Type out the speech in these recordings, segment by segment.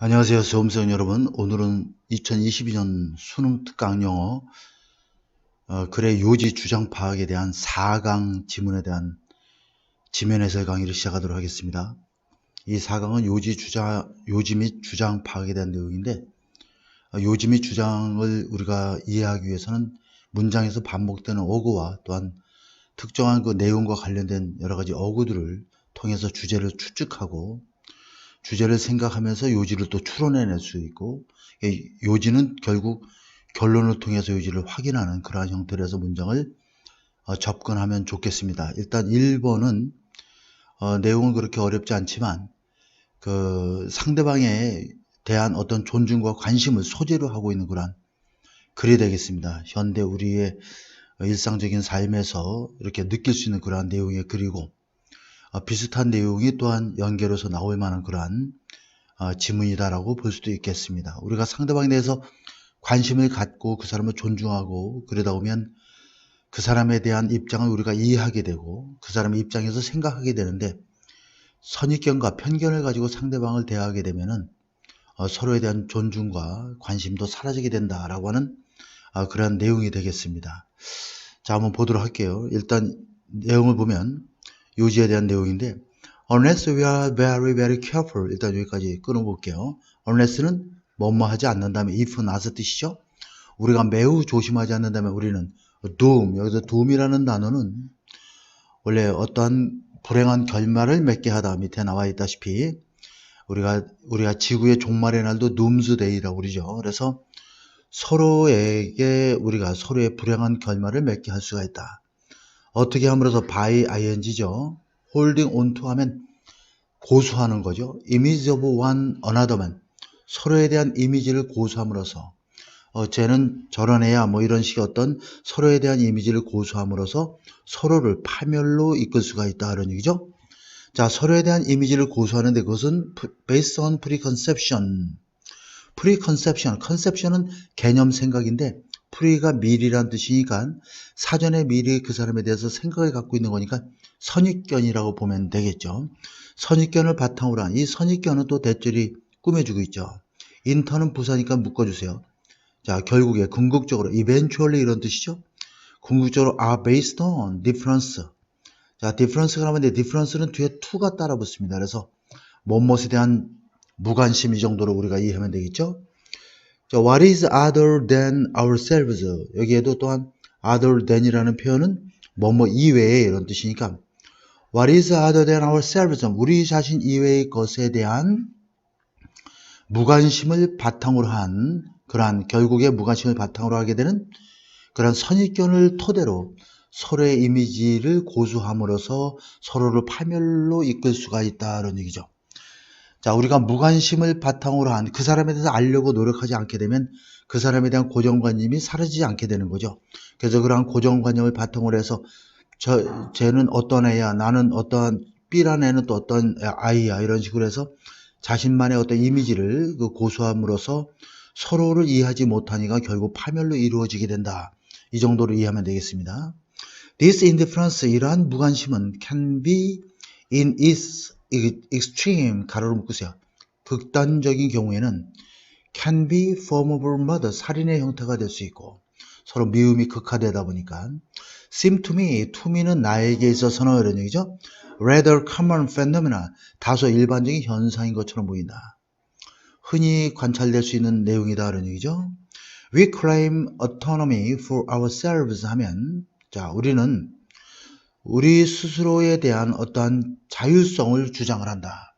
안녕하세요. 수험생 여러분. 오늘은 2022년 수능 특강 영어 글의 요지 주장 파악에 대한 4강 지문에 대한 지면 해설 강의를 시작하도록 하겠습니다. 이 4강은 요지 및 주장 파악에 대한 내용인데, 요지 및 주장을 우리가 이해하기 위해서는 문장에서 반복되는 어구와 또한 특정한 그 내용과 관련된 여러 가지 어구들을 통해서 주제를 추측하고 주제를 생각하면서 요지를 또 추론해낼 수 있고, 요지는 결국 결론을 통해서 요지를 확인하는 그러한 형태로 해서 문장을 접근하면 좋겠습니다. 일단 1번은 내용은 그렇게 어렵지 않지만 그 상대방에 대한 어떤 존중과 관심을 소재로 하고 있는 그러한 글이 되겠습니다. 현대 우리의 일상적인 삶에서 이렇게 느낄 수 있는 그러한 내용의 글이고, 비슷한 내용이 또한 연계로서 나올 만한 그러한 지문이다라고 볼 수도 있겠습니다. 우리가 상대방에 대해서 관심을 갖고 그 사람을 존중하고 그러다 보면 그 사람에 대한 입장을 우리가 이해하게 되고 그 사람의 입장에서 생각하게 되는데, 선입견과 편견을 가지고 상대방을 대하게 되면은 서로에 대한 존중과 관심도 사라지게 된다라고 하는 그런 내용이 되겠습니다. 자, 한번 보도록 할게요. 일단 내용을 보면 요지에 대한 내용인데, unless we are very very careful, 일단 여기까지 끊어볼게요. unless는 뭐뭐 하지 않는다면 if not 뜻이죠. 우리가 매우 조심하지 않는다면 우리는 doom, 여기서 doom이라는 단어는 원래 어떠한 불행한 결말을 맺게 하다 밑에 나와 있다시피 우리가 지구의 종말의 날도 doomsday라고 그러죠. 그래서 서로에게 우리가 서로의 불행한 결말을 맺게 할 수가 있다. 어떻게 함으로써 by ing죠. holding on to 하면 고수하는 거죠. image of one another man, 서로에 대한 이미지를 고수함으로써 쟤는 저런 애야 뭐 이런 식의 어떤 서로에 대한 이미지를 고수함으로써 서로를 파멸로 이끌 수가 있다 그런 얘기죠. 자, 서로에 대한 이미지를 고수하는데 그것은 based on preconception. conception은 개념 생각인데 pre가 미리란 뜻이니까 사전에 미리 그 사람에 대해서 생각을 갖고 있는 거니까 선입견이라고 보면 되겠죠. 선입견을 바탕으로 한 이 선입견은 또 대절이 꾸며주고 있죠. 인턴은 부사니까 묶어주세요. 자, 결국에 궁극적으로 eventually 이런 뜻이죠. 궁극적으로 are based on difference. 자, difference가 나오는데 difference는 뒤에 to가 따라 붙습니다. 그래서 무엇에 대한 무관심 이 정도로 우리가 이해하면 되겠죠. 자, what is other than ourselves, 여기에도 또한 other than이라는 표현은 뭐뭐 이외에 이런 뜻이니까 what is other than ourselves, 우리 자신 이외의 것에 대한 무관심을 바탕으로 한 그러한 결국에 무관심을 바탕으로 하게 되는 그런 선입견을 토대로 서로의 이미지를 고수함으로써 서로를 파멸로 이끌 수가 있다는 얘기죠. 자, 우리가 무관심을 바탕으로 한 그 사람에 대해서 알려고 노력하지 않게 되면 그 사람에 대한 고정관념이 사라지지 않게 되는 거죠. 그래서 그러한 고정관념을 바탕으로 해서 쟤는 어떤 애야, 나는 어떠한 B라는 애는 또 어떤 아이야, 이런 식으로 해서 자신만의 어떤 이미지를 고수함으로써 서로를 이해하지 못하니까 결국 파멸로 이루어지게 된다. 이 정도로 이해하면 되겠습니다. This indifference, 이러한 무관심은 can be in its extreme, 가로로 묶으세요. 극단적인 경우에는 can be form of murder, 살인의 형태가 될 수 있고 서로 미움이 극화되다 보니까 seem to me, to me는 나에게 있어서는 이런 얘기죠. rather common phenomena, 다소 일반적인 현상인 것처럼 보인다. 흔히 관찰될 수 있는 내용이다 이런 얘기죠. We claim autonomy for ourselves 하면, 자, 우리는 우리 스스로에 대한 어떠한 자율성을 주장을 한다.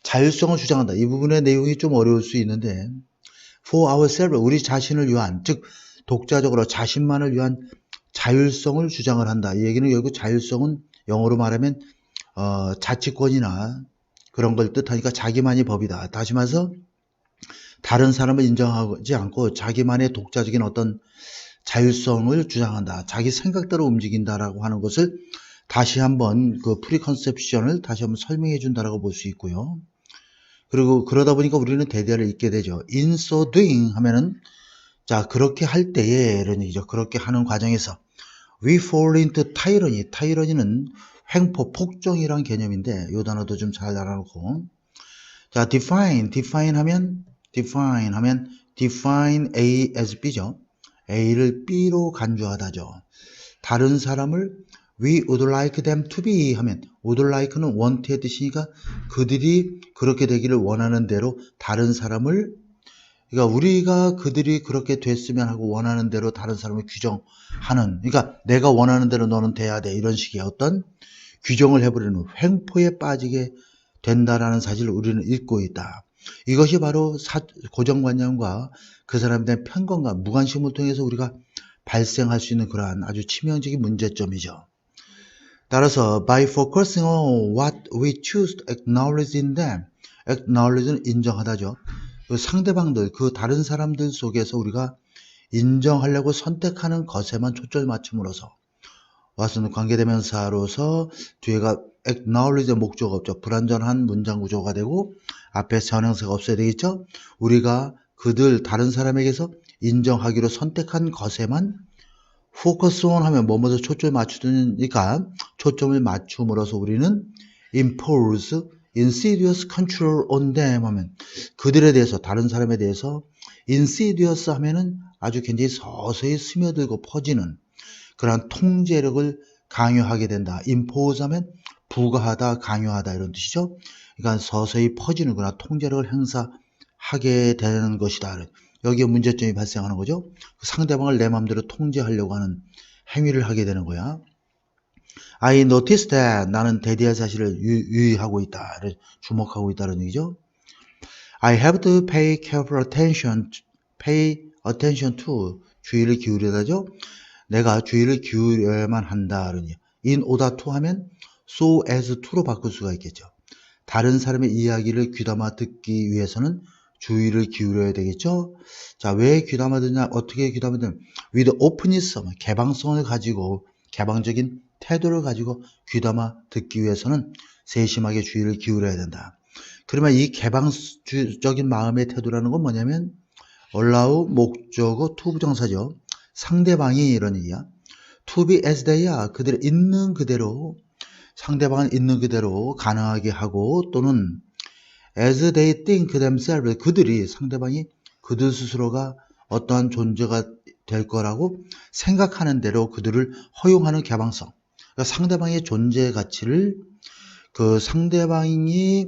자율성을 주장한다. 이 부분의 내용이 좀 어려울 수 있는데 for ourselves, 우리 자신을 위한, 즉 독자적으로 자신만을 위한 자율성을 주장을 한다. 이 얘기는 결국 자율성은 영어로 말하면 자치권이나 그런 걸 뜻하니까 자기만이 법이다. 다시 말해서 다른 사람을 인정하지 않고 자기만의 독자적인 어떤 자율성을 주장한다. 자기 생각대로 움직인다라고 하는 것을 다시 한번 그 프리컨셉션을 다시 한번 설명해 준다라고 볼 수 있고요. 그리고 그러다 보니까 우리는 대대를 잇게 되죠. In so doing 하면은, 자, 그렇게 할 때에 이런 얘기죠. 그렇게 하는 과정에서 we fall into tyranny. tyranny는 횡포, 폭정이란 개념인데 이 단어도 좀 잘 알아놓고, 자, define 하면 define A as B죠. A를 B로 간주하다죠. 다른 사람을 we would like them to be 하면 would like는 want의 뜻이니까 그들이 그렇게 되기를 원하는 대로 다른 사람을, 그러니까 우리가 그들이 그렇게 됐으면 하고 원하는 대로 다른 사람을 규정하는, 그러니까 내가 원하는 대로 너는 돼야 돼, 이런 식의 어떤 규정을 해버리는 횡포에 빠지게 된다라는 사실을 우리는 읽고 있다. 이것이 바로 고정관념과 그 사람에 대한 편견과 무관심을 통해서 우리가 발생할 수 있는 그러한 아주 치명적인 문제점이죠. 따라서 by focusing on what we choose to acknowledge in them, acknowledge는 인정하다죠. 그 상대방들, 그 다른 사람들 속에서 우리가 인정하려고 선택하는 것에만 초점을 맞춤으로써 와서는 관계대명사로서 뒤에가 acknowledge의 목조가 없죠. 불완전한 문장 구조가 되고 앞에 전형사가 없어야 되겠죠. 우리가 그들 다른 사람에게서 인정하기로 선택한 것에만 focus on 하면 뭐뭐서 초점을 맞추니까 초점을 맞춤으로써 우리는 impose insidious control on them 하면 그들에 대해서, 다른 사람에 대해서 insidious 하면은 아주 굉장히 서서히 스며들고 퍼지는 그러한 통제력을 강요하게 된다. impose 하면 부과하다, 강요하다 이런 뜻이죠. 그러니까 서서히 퍼지는 그런 통제력을 행사하게 되는 것이다. 여기에 문제점이 발생하는 거죠. 상대방을 내 마음대로 통제하려고 하는 행위를 하게 되는 거야. I noticed that 나는 대대할 사실을 유의하고 있다, 주목하고 있다는 얘기죠. I have to pay careful attention, to 주의를 기울여야죠. 내가 주의를 기울여야만 한다는 얘기. in order to 하면 so as to로 바꿀 수가 있겠죠. 다른 사람의 이야기를 귀담아 듣기 위해서는 주의를 기울여야 되겠죠. 자, 왜 귀담아 듣냐, 어떻게 귀담아 듣냐, with openness, 개방성을 가지고, 개방적인 태도를 가지고 귀담아 듣기 위해서는 세심하게 주의를 기울여야 된다. 그러면 이 개방적인 마음의 태도라는 건 뭐냐면 allow 목적어 to 부정사죠. 상대방이 이런 얘기야. to be as they야, 그들의 있는 그대로, 상대방을 있는 그대로 가능하게 하고, 또는 as they think themselves, 그들이, 상대방이 그들 스스로가 어떠한 존재가 될 거라고 생각하는 대로 그들을 허용하는 개방성. 그러니까 상대방의 존재 가치를 그 상대방이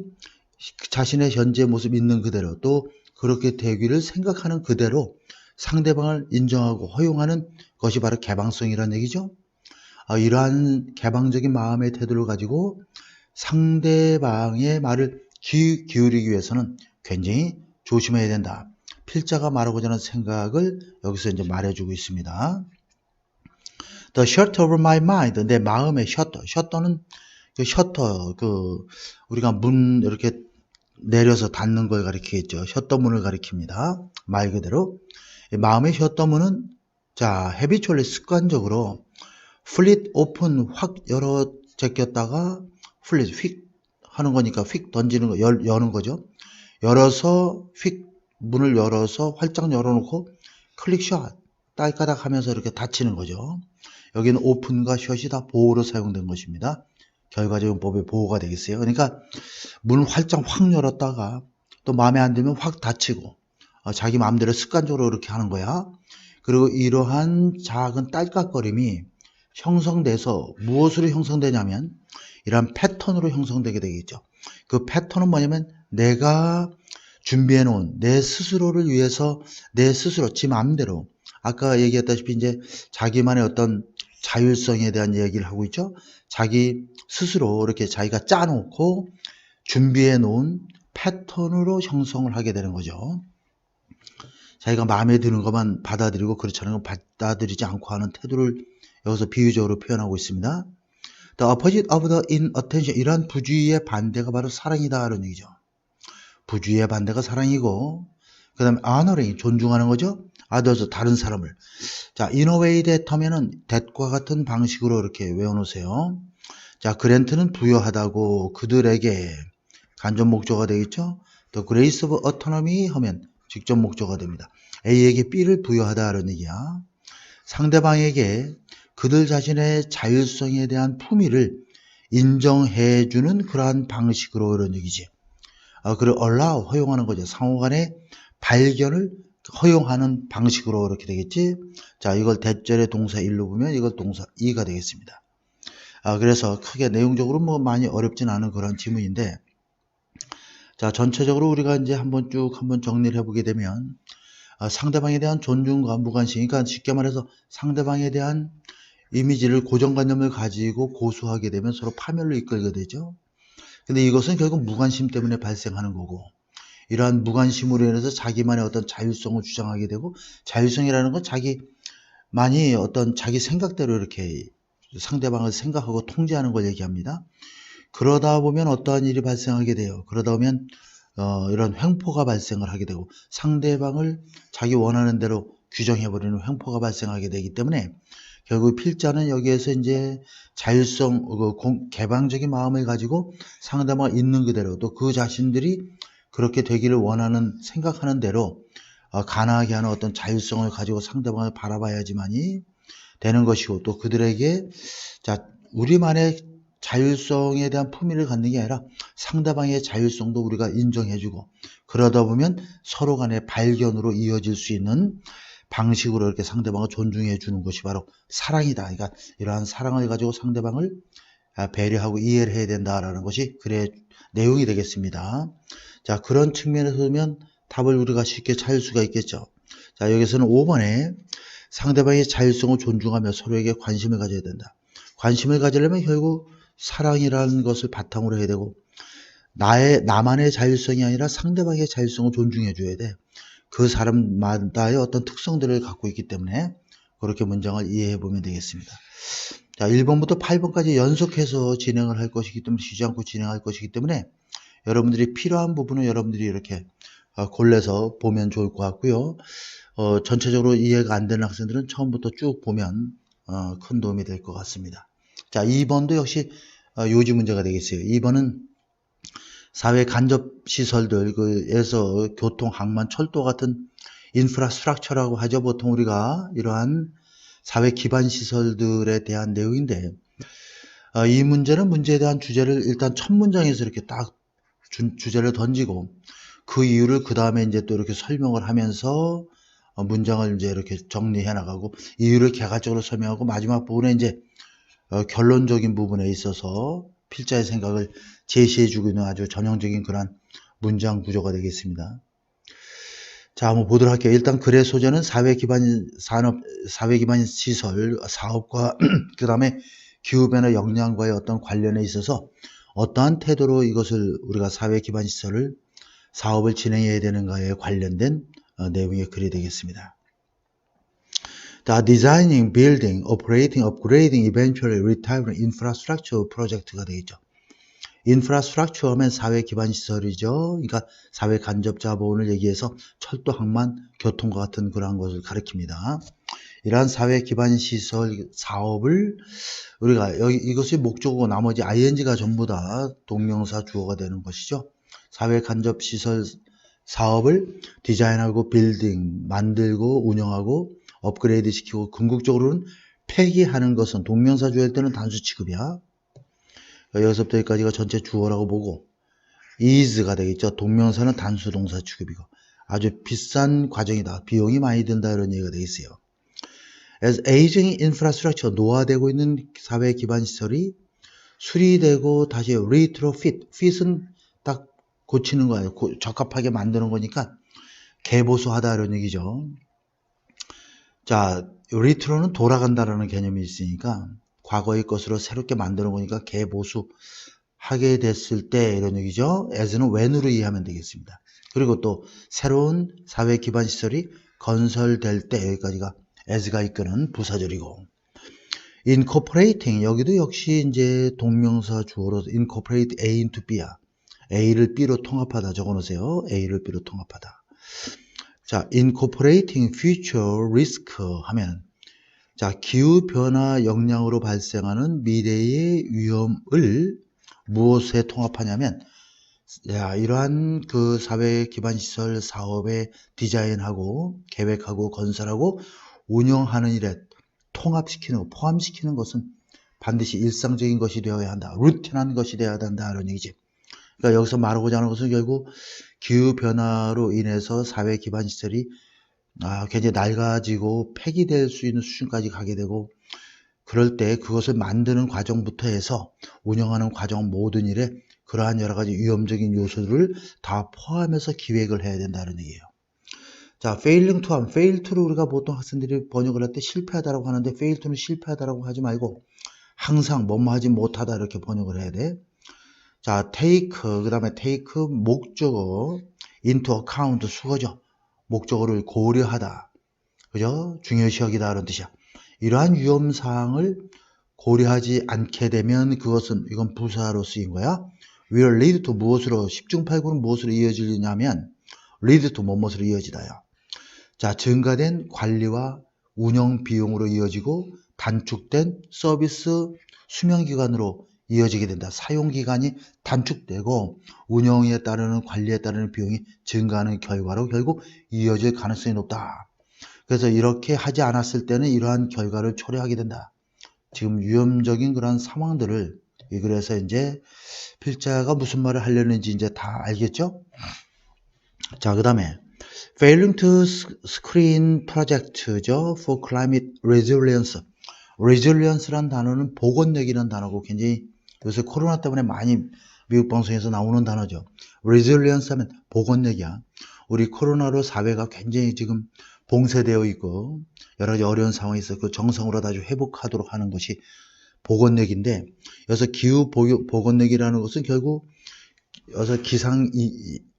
자신의 현재 모습 있는 그대로, 또 그렇게 되기를 생각하는 그대로 상대방을 인정하고 허용하는 것이 바로 개방성이라는 얘기죠. 이러한 개방적인 마음의 태도를 가지고 상대방의 말을 기울이기 위해서는 굉장히 조심해야 된다. 필자가 말하고자 하는 생각을 여기서 이제 말해주고 있습니다. The shutter of my mind, 내 마음의 셔터. 셔터는 그 셔터, 우리가 문 이렇게 내려서 닫는 걸 가리키겠죠. 셔터문을 가리킵니다. 말 그대로. 마음의 셔터문은, 자, habitually 습관적으로 flip open, 확 열어 제꼈다가 flip, 휙 하는 거니까 휙 던지는 거, 여는 거죠. 열어서 휙 문을 열어서 활짝 열어놓고 클릭 샷, 딸까닥 하면서 이렇게 닫히는 거죠. 여기는 오픈과 샷이 다 보호로 사용된 것입니다. 결과적인 법의 보호가 되겠어요. 그러니까 문을 활짝 확 열었다가 또 마음에 안 들면 확 닫히고, 자기 마음대로 습관적으로 이렇게 하는 거야. 그리고 이러한 작은 딸깍거림이 형성돼서 무엇으로 형성되냐면 이러한 패턴으로 형성되게 되겠죠. 그 패턴은 뭐냐면 내가 준비해 놓은 내 스스로를 위해서 내 스스로 지 마음대로, 아까 얘기했다시피 이제 자기만의 어떤 자율성에 대한 얘기를 하고 있죠. 자기 스스로 이렇게 자기가 짜놓고 준비해 놓은 패턴으로 형성을 하게 되는 거죠. 자기가 마음에 드는 것만 받아들이고 그렇지 않은 건 받아들이지 않고 하는 태도를 여기서 비유적으로 표현하고 있습니다. The opposite of the inattention, 이러한 부주의의 반대가 바로 사랑이다 하는 얘기죠. 부주의의 반대가 사랑이고, 그 다음에 honoring, 존중하는 거죠. others, 다른 사람을. 자, in a way that 하면은 that과 같은 방식으로 이렇게 외워놓으세요. 자, grant는 부여하다고, 그들에게 간접 목조가 되겠죠. The grace of autonomy 하면 직접 목조가 됩니다. A에게 B를 부여하다라는 얘기야. 상대방에게 그들 자신의 자율성에 대한 품위를 인정해주는 그러한 방식으로 이런 얘기지. 그리고 allow, 허용하는 거죠. 상호간의 발견을 허용하는 방식으로 이렇게 되겠지. 자, 이걸 대절의 동사 1로 보면 이걸 동사 2가 되겠습니다. 그래서 크게 내용적으로 뭐 많이 어렵진 않은 그런 지문인데, 자, 전체적으로 우리가 이제 한번 정리를 해보게 되면, 상대방에 대한 존중과 무관심, 그러니까 쉽게 말해서 상대방에 대한 이미지를 고정관념을 가지고 고수하게 되면 서로 파멸로 이끌게 되죠. 근데 이것은 결국 무관심 때문에 발생하는 거고, 이러한 무관심으로 인해서 자기만의 어떤 자율성을 주장하게 되고, 자율성이라는 건 자기만이 어떤 자기 생각대로 이렇게 상대방을 생각하고 통제하는 걸 얘기합니다. 그러다 보면 어떠한 일이 발생하게 돼요. 그러다 보면 이런 횡포가 발생을 하게 되고, 상대방을 자기 원하는 대로 규정해버리는 횡포가 발생하게 되기 때문에, 결국 필자는 여기에서 이제 자율성, 개방적인 마음을 가지고 상대방을 있는 그대로, 또 그 자신들이 그렇게 되기를 원하는, 생각하는 대로 가능하게 하는 어떤 자율성을 가지고 상대방을 바라봐야지만이 되는 것이고, 또 그들에게, 자, 우리만의 자율성에 대한 품위를 갖는 게 아니라 상대방의 자율성도 우리가 인정해주고, 그러다 보면 서로 간의 발견으로 이어질 수 있는 방식으로 이렇게 상대방을 존중해 주는 것이 바로 사랑이다. 그러니까 이러한 사랑을 가지고 상대방을 배려하고 이해를 해야 된다라는 것이 글의 내용이 되겠습니다. 자, 그런 측면에서 보면 답을 우리가 쉽게 찾을 수가 있겠죠. 자, 여기서는 5번에 상대방의 자율성을 존중하며 서로에게 관심을 가져야 된다. 관심을 가지려면 결국 사랑이라는 것을 바탕으로 해야 되고, 나만의 자율성이 아니라 상대방의 자율성을 존중해 줘야 돼. 그 사람마다의 어떤 특성들을 갖고 있기 때문에 그렇게 문장을 이해해 보면 되겠습니다. 자, 1번부터 8번까지 연속해서 진행을 할 것이기 때문에, 쉬지 않고 진행할 것이기 때문에 여러분들이 필요한 부분은 여러분들이 이렇게 골라서 보면 좋을 것 같고요. 전체적으로 이해가 안 되는 학생들은 처음부터 쭉 보면 큰 도움이 될 것 같습니다. 자, 2번도 역시 요지 문제가 되겠어요. 2번은 사회 간접 시설들, 그에서 교통, 항만, 철도 같은 인프라스트럭처라고 하죠. 보통 우리가 이러한 사회 기반 시설들에 대한 내용인데, 이 문제는 문제에 대한 주제를 일단 첫 문장에서 이렇게 딱 주제를 던지고, 그 이유를 그 다음에 이제 또 이렇게 설명을 하면서 문장을 이제 이렇게 정리해 나가고, 이유를 개괄적으로 설명하고, 마지막 부분에 이제 결론적인 부분에 있어서 필자의 생각을 제시해주고 있는 아주 전형적인 그런 문장 구조가 되겠습니다. 자, 한번 보도록 할게요. 일단 글의 소재는 사회 기반 시설, 사업과 그 다음에 기후변화 역량과의 어떤 관련에 있어서 어떠한 태도로 이것을 우리가 사회 기반 시설을, 사업을 진행해야 되는가에 관련된 내용의 글이 되겠습니다. 자, designing, building, operating, upgrading, eventually retiring infrastructure project가 되겠죠. 인프라스트럭처 하면 사회 기반 시설이죠. 그러니까 사회 간접 자본을 얘기해서 철도, 항만, 교통과 같은 그러한 것을 가리킵니다. 이러한 사회 기반 시설 사업을 우리가 이것이 목적어고 나머지 ing가 전부 다 동명사 주어가 되는 것이죠. 사회 간접 시설 사업을 디자인하고 빌딩, 만들고 운영하고 업그레이드 시키고, 궁극적으로는 폐기하는 것은 동명사 주어일 때는 단수 취급이야. 여기서부터 여기까지가 전체 주어라고 보고, is가 되겠죠. 동명사는 단수 동사 취급이고 아주 비싼 과정이다, 비용이 많이 든다, 이런 얘기가 되겠어요. As aging infrastructure, 노화되고 있는 사회 기반 시설이 수리되고 다시 retrofit, fit은 딱 고치는 거예요. 적합하게 만드는 거니까 개보수하다, 이런 얘기죠. 자, retro는 돌아간다라는 개념이 있으니까 과거의 것으로 새롭게 만드는 거니까 개보수하게 됐을 때, 이런 얘기죠. as는 when으로 이해하면 되겠습니다. 그리고 또 새로운 사회 기반 시설이 건설될 때, 여기까지가 as가 이끄는 부사절이고, incorporating, 여기도 역시 이제 동명사 주어로 incorporate A into B야. A를 B로 통합하다 적어 놓으세요. A를 B로 통합하다. 자, incorporating future risk 하면, 자, 기후변화 역량으로 발생하는 미래의 위험을 무엇에 통합하냐면, 자, 이러한 그 사회 기반 시설 사업에 디자인하고 계획하고 건설하고 운영하는 일에 통합시키는 것, 포함시키는 것은 반드시 일상적인 것이 되어야 한다. 루틴한 것이 되어야 한다, 이런 얘기지. 그러니까 여기서 말하고자 하는 것은 결국 기후변화로 인해서 사회 기반 시설이 굉장히 낡아지고 폐기될 수 있는 수준까지 가게 되고, 그럴 때 그것을 만드는 과정부터 해서 운영하는 과정 모든 일에 그러한 여러 가지 위험적인 요소들을 다 포함해서 기획을 해야 된다는 얘기예요. 자, failing to 하면 fail to를 우리가 보통 학생들이 번역을 할 때 실패하다라고 하는데, fail to는 실패하다라고 하지 말고 항상 뭐뭐 하지 못하다 이렇게 번역을 해야 돼. 자, take, 그 다음에 take 목적어, into account 수거죠. 목적어를 고려하다. 그죠? 중요시 여기다 라는 뜻이야. 이러한 위험사항을 고려하지 않게 되면 이건 부사로 쓰인 거야. will lead to 무엇으로, 10중 8구는 무엇으로 이어지냐면 lead to 무엇으로 이어지다요. 자, 증가된 관리와 운영 비용으로 이어지고 단축된 서비스 수명기간으로 이어지게 된다. 사용기간이 단축되고 운영에 따르는 관리에 따르는 비용이 증가하는 결과로 결국 이어질 가능성이 높다. 그래서 이렇게 하지 않았을 때는 이러한 결과를 초래하게 된다. 지금 위험적인 그런 상황들을, 그래서 이제 필자가 무슨 말을 하려는지 이제 다 알겠죠? 자, 그 다음에 failing to screen project죠. for climate resilience. resilience란 단어는 복원력이라는 단어고 굉장히 요새 코로나 때문에 많이 미국 방송에서 나오는 단어죠. resilience 하면 복원력이야. 우리 코로나로 사회가 굉장히 지금 봉쇄되어 있고 여러 가지 어려운 상황이 있어 그 정상으로 다시 회복하도록 하는 것이 복원력인데, 여기서 기후 복원력이라는 것은 결국 여기서 기상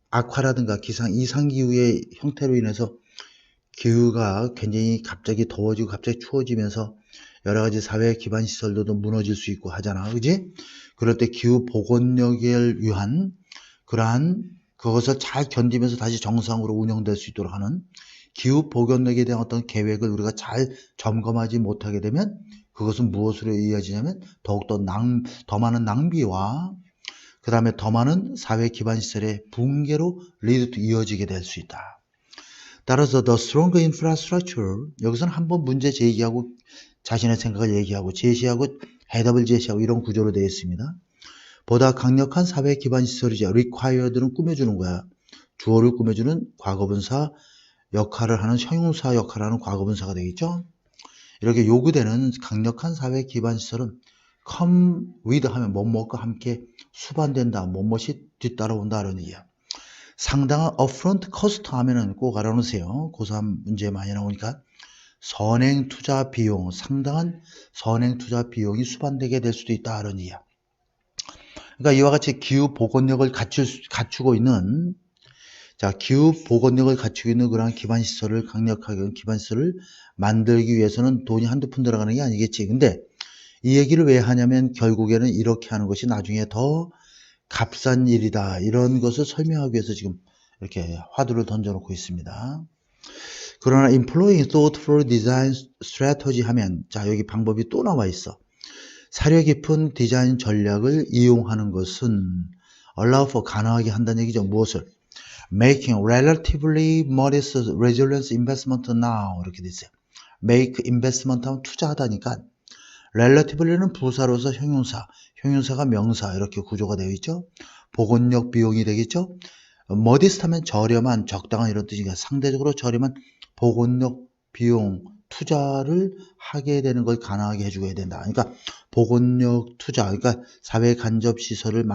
악화라든가 기상 이상 기후의 형태로 인해서 기후가 굉장히 갑자기 더워지고 갑자기 추워지면서 여러 가지 사회 기반 시설들도 무너질 수 있고 하잖아, 그지? 그럴 때 기후 복원력을 위한 그러한 그것을 잘 견디면서 다시 정상으로 운영될 수 있도록 하는 기후 복원력에 대한 어떤 계획을 우리가 잘 점검하지 못하게 되면 그것은 무엇으로 이어지냐면 더욱더 더 많은 낭비와 그 다음에 더 많은 사회 기반 시설의 붕괴로 이어지게 될 수 있다. 따라서 the stronger infrastructure, 여기서는 한번 문제 제기하고 자신의 생각을 얘기하고 제시하고 해답을 제시하고 이런 구조로 되어 있습니다. 보다 강력한 사회 기반 시설이죠. required는 꾸며주는 거야. 주어를 꾸며주는 과거분사 역할을 하는 형용사 역할을 하는 과거분사가 되겠죠. 이렇게 요구되는 강력한 사회 기반 시설은 come with 하면 뭐뭐과 함께 수반된다. 뭐뭐이 뒤따라온다 라는 얘기야. 상당한 upfront cost 하면은 꼭 알아놓으세요. 고3 문제 많이 나오니까. 선행 투자 비용, 상당한 선행 투자 비용이 수반되게 될 수도 있다 라는 얘기야. 그러니까 이와 같이 기후 복원력을 갖추고 있는, 자, 기후 복원력을 갖추고 있는 그러한 기반 시설을 강력하게 기반 시설을 만들기 위해서는 돈이 한두 푼 들어가는 게 아니겠지. 근데 이 얘기를 왜 하냐면 결국에는 이렇게 하는 것이 나중에 더 값싼 일이다. 이런 것을 설명하기 위해서 지금 이렇게 화두를 던져놓고 있습니다. 그러나 employing thoughtful design strategy 하면, 자, 여기 방법이 또 나와 있어. 사려 깊은 디자인 전략을 이용하는 것은 allow for 가능하게 한다는 얘기죠. 무엇을? making relatively modest resilience investment now 이렇게 돼 있어요. make investment 하면 투자하다니까 relatively는 부사로서 형용사가 명사 이렇게 구조가 되어 있죠. 복원력 비용이 되겠죠. modest 하면 저렴한, 적당한 이런 뜻이니까 상대적으로 저렴한 복원력 비용 투자를 하게 되는 걸 가능하게 해주어야 된다. 그러니까 복원력 투자, 그러니까 사회 간접 시설을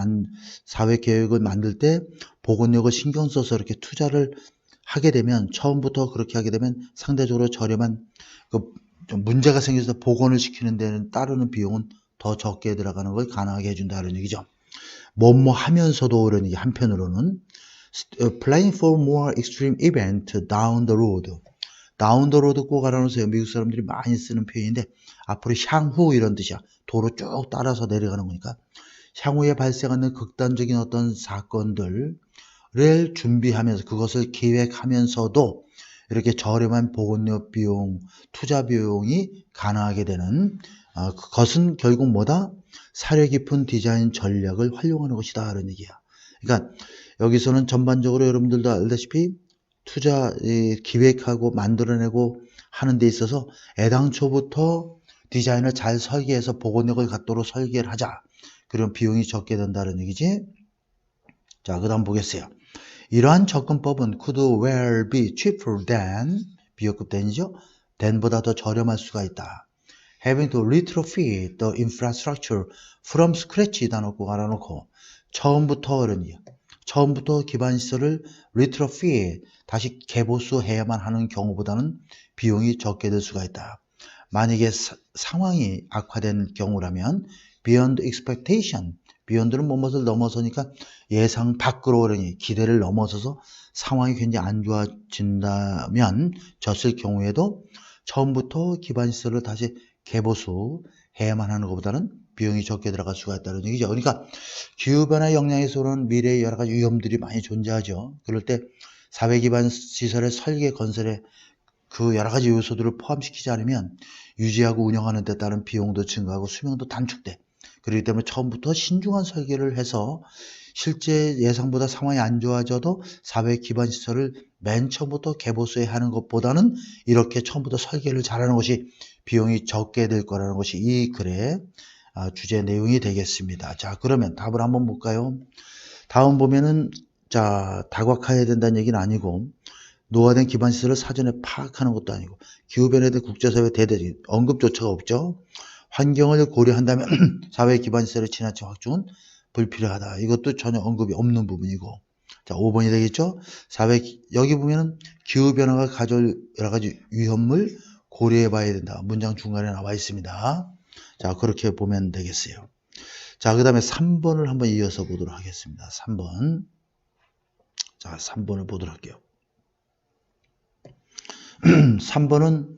사회 계획을 만들 때 복원력을 신경 써서 이렇게 투자를 하게 되면, 처음부터 그렇게 하게 되면 상대적으로 저렴한, 좀 문제가 생겨서 복원을 시키는 데는 따르는 비용은 더 적게 들어가는 걸 가능하게 해준다는 얘기죠. 뭐뭐 하면서도 이런 얘기. 한편으로는 planning for more extreme event down the road. down the road 꼭 알아놓으세요. 미국 사람들이 많이 쓰는 표현인데 앞으로 향후 이런 뜻이야. 도로 쭉 따라서 내려가는 거니까 향후에 발생하는 극단적인 어떤 사건들을 준비하면서 그것을 기획하면서도 이렇게 저렴한 복원력 비용, 투자 비용이 가능하게 되는 그것은 결국 뭐다? 사려 깊은 디자인 전략을 활용하는 것이다 라는 얘기야. 그러니까 여기서는 전반적으로 여러분들도 알다시피 투자 기획하고 만들어내고 하는 데 있어서 애당초부터 디자인을 잘 설계해서 복원력을 갖도록 설계를 하자. 그런 비용이 적게 된다는 얘기지. 자, 그 다음 보겠어요. 이러한 접근법은 could well be cheaper than, 비교급 than이죠. than보다 더 저렴할 수가 있다. having to retrofit the infrastructure from scratch 다 놓고 갈아놓고 처음부터 그러니 처음부터 기반시설을 retrofit 다시 개보수해야만 하는 경우보다는 비용이 적게 들 수가 있다. 만약에 상황이 악화된 경우라면 beyond expectation, beyond는 무엇을 넘어서니까 예상 밖으로 그러니 기대를 넘어서서 상황이 굉장히 안 좋아진다면 졌을 경우에도 처음부터 기반시설을 다시 개보수해야만 하는 것보다는 비용이 적게 들어갈 수가 있다는 얘기죠. 그러니까 기후변화 영향에서 오는 미래의 여러 가지 위험들이 많이 존재하죠. 그럴 때 사회 기반 시설의 설계 건설에 그 여러 가지 요소들을 포함시키지 않으면 유지하고 운영하는 데 따른 비용도 증가하고 수명도 단축돼. 그렇기 때문에 처음부터 신중한 설계를 해서 실제 예상보다 상황이 안 좋아져도 사회 기반 시설을 맨 처음부터 개보수해야 하는 것보다는 이렇게 처음부터 설계를 잘하는 것이 비용이 적게 될 거라는 것이 이 글의 주제 내용이 되겠습니다. 자, 그러면 답을 한번 볼까요? 다음 보면은 자, 다각화해야 된다는 얘기는 아니고 노화된 기반시설을 사전에 파악하는 것도 아니고 기후변화에 대한 국제사회 대대적인 언급조차가 없죠. 환경을 고려한다면 사회 기반시설의 지나친 확충은 불필요하다. 이것도 전혀 언급이 없는 부분이고 자, 5번이 되겠죠. 여기 보면은 기후변화가 가져올 여러 가지 위험을 고려해 봐야 된다. 문장 중간에 나와 있습니다. 자, 그렇게 보면 되겠어요. 자, 그 다음에 3번을 한번 이어서 보도록 하겠습니다. 3번. 자, 3번을 보도록 할게요. 3번은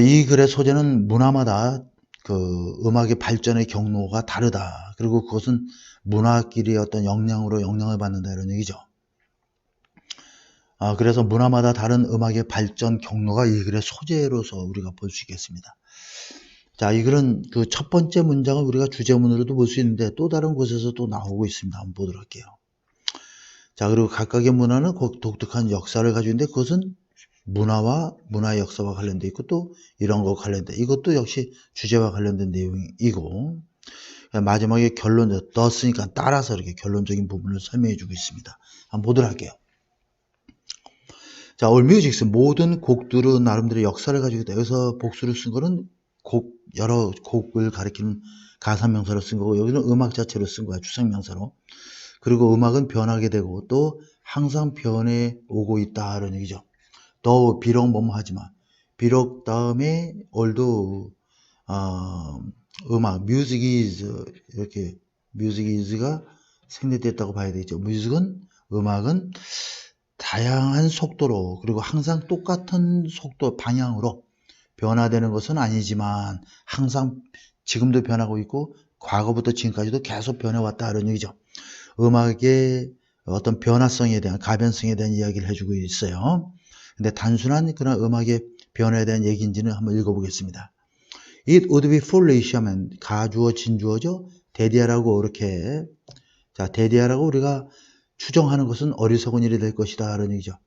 이 글의 소재는 문화마다 그 음악의 발전의 경로가 다르다. 그리고 그것은 문화끼리의 어떤 영향을 받는다 이런 얘기죠. 그래서 문화마다 다른 음악의 발전 경로가 이 글의 소재로서 우리가 볼 수 있겠습니다. 자, 이 글은 그 첫 번째 문장을 우리가 주제문으로도 볼 수 있는데 또 다른 곳에서 또 나오고 있습니다. 한번 보도록 할게요. 자, 그리고 각각의 문화는 독특한 역사를 가지고 있는데 그것은 문화와 문화의 역사와 관련돼 있고 또 이런 거 관련돼 이것도 역시 주제와 관련된 내용이고 마지막에 결론 thus니까 따라서 이렇게 결론적인 부분을 설명해 주고 있습니다. 한번 보도록 할게요. 자, all music 모든 곡들은 나름대로 역사를 가지고 있다. 여기서 복수를 쓴 거는 여러 곡을 가리키는 가사명사로 쓴 거고 여기는 음악 자체로 쓴 거야. 추상명사로. 그리고 음악은 변하게 되고 또 항상 변해 오고 있다 이런 얘기죠. 더 비록 뭐뭐 하지만 비록 다음에 although 음악 music is 이렇게 music is가 생략됐다고 봐야 되겠죠. 음악은 다양한 속도로 그리고 항상 똑같은 속도 방향으로 변화되는 것은 아니지만 항상 지금도 변하고 있고 과거부터 지금까지도 계속 변해왔다 이런 얘기죠. 음악의 어떤 변화성에 대한 가변성에 대한 이야기를 해주고 있어요. 근데 단순한 그런 음악의 변화에 대한 얘기인지는 한번 읽어보겠습니다. It would be foolish 하면 가주어 진주어죠. 대디하라고 이렇게 자 대디하라고 우리가 추정하는 것은 어리석은 일이 될 것이다 라는 얘기죠.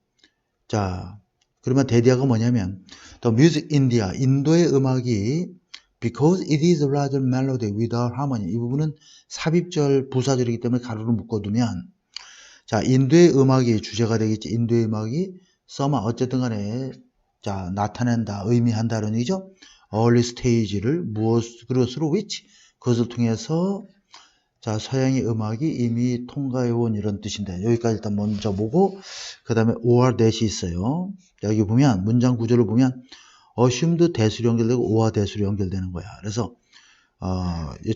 자 그러면 대디하가 뭐냐면 The music India 인도의 음악이 because it is rather melody without harmony 이 부분은 삽입절 부사절이기 때문에 가로로 묶어두면 자 인도의 음악이 주제가 되겠지. 인도의 음악이 써마 어쨌든 간에 자 나타낸다 의미한다는 얘기죠. early stage를 무엇으로 which 그것을 통해서 자 서양의 음악이 이미 통과해온 이런 뜻인데 여기까지 일단 먼저 보고 그 다음에 or that이 있어요. 여기 보면 문장 구조를 보면 assumed 대수로 연결되고 or 대수로 연결되는 거야. 그래서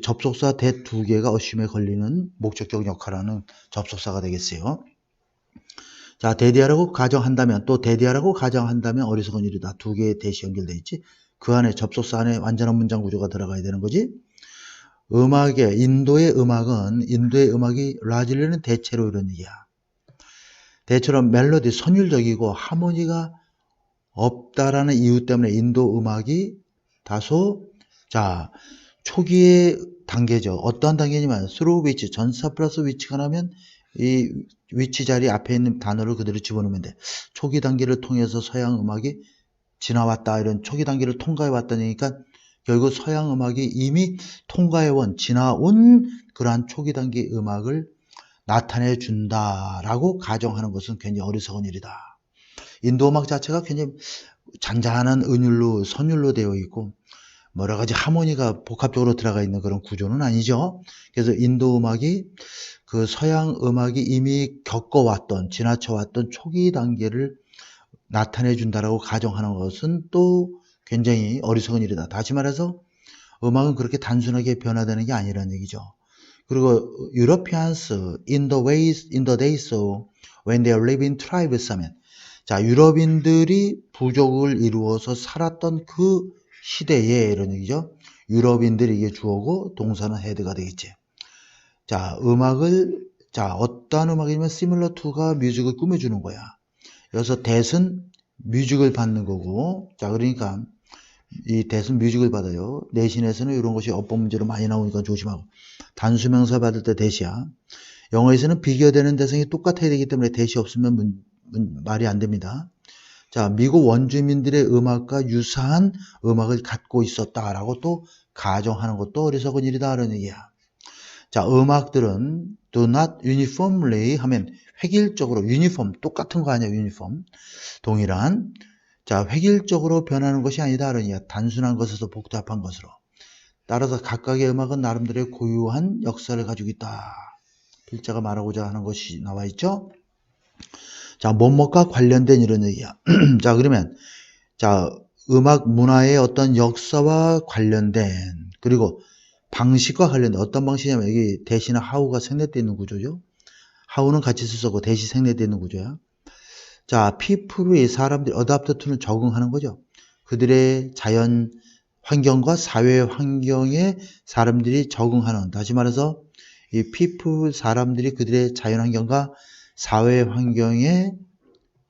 접속사 that 두 개가 assume에 걸리는 목적격 역할하는 접속사가 되겠어요. 자, 대디하라고 가정한다면 또 대디하라고 가정한다면 어리석은 일이다. 두 개의 대시 연결되어 있지. 그 안에 접속사 안에 완전한 문장 구조가 들어가야 되는 거지. 인도의 음악이 라질리는 대체로 이런 얘기야. 대체로 멜로디 선율적이고 하모니가 없다라는 이유 때문에 인도 음악이 다소 자 초기의 단계죠. 어떠한 단계냐면 through which 전사 플러스 which가 나면 이 위치 자리 앞에 있는 단어를 그대로 집어넣으면 돼. 초기 단계를 통해서 서양 음악이 지나왔다. 이런 초기 단계를 통과해 왔다니까 결국 서양 음악이 이미 지나온 그러한 초기 단계 음악을 나타내 준다라고 가정하는 것은 굉장히 어리석은 일이다. 인도 음악 자체가 굉장히 잔잔한 은율로 선율로 되어 있고 여러 가지 하모니가 복합적으로 들어가 있는 그런 구조는 아니죠. 그래서 인도 음악이 그 서양 음악이 이미 겪어왔던 지나쳐왔던 초기 단계를 나타내 준다라고 가정하는 것은 또 굉장히 어리석은 일이다. 다시 말해서 음악은 그렇게 단순하게 변화되는 게 아니라는 얘기죠. 그리고 Europeans in the days when they live in tribes 하면 자 유럽인들이 부족을 이루어서 살았던 그 시대에 이런 얘기죠. 유럽인들이 이게 주어고 동사는 헤드가 되겠지. 자 음악을 자 어떠한 음악이냐면 similar to가 뮤직을 꾸며주는 거야. 여기서 that은 뮤직을 받는 거고 자 그러니까 이 that은 뮤직을 받아요. 내신에서는 이런 것이 어법 문제로 많이 나오니까 조심하고 단수명사 받을 때 that이야. 영어에서는 비교되는 대상이 똑같아야 되기 때문에 that이 없으면 말이 안 됩니다. 자 미국 원주민들의 음악과 유사한 음악을 갖고 있었다라고 또 가정하는 것도 어리석은 일이다 라는 얘기야. 자 음악들은 do not uniformly 하면 획일적으로 유니폼 똑같은 거 아니야 유니폼 동일한 자 획일적으로 변하는 것이 아니다 그러니까 단순한 것에서 복잡한 것으로 따라서 각각의 음악은 나름대로의 고유한 역사를 가지고 있다. 필자가 말하고자 하는 것이 나와 있죠. 자 뭐뭐과 관련된 이런 얘기야. 자 그러면 자 음악 문화의 어떤 역사와 관련된 그리고 방식과 관련된 어떤 방식이냐면 여기 대시나 하우가 생략되어 있는 구조죠. 하우는 같이 쓰고 대시 생략되어 있는 구조야. 자, people이 사람들이 어답트 투는 적응하는 거죠. 그들의 자연 환경과 사회 환경에 사람들이 적응하는 다시 말해서 이 people 사람들이 그들의 자연 환경과 사회 환경에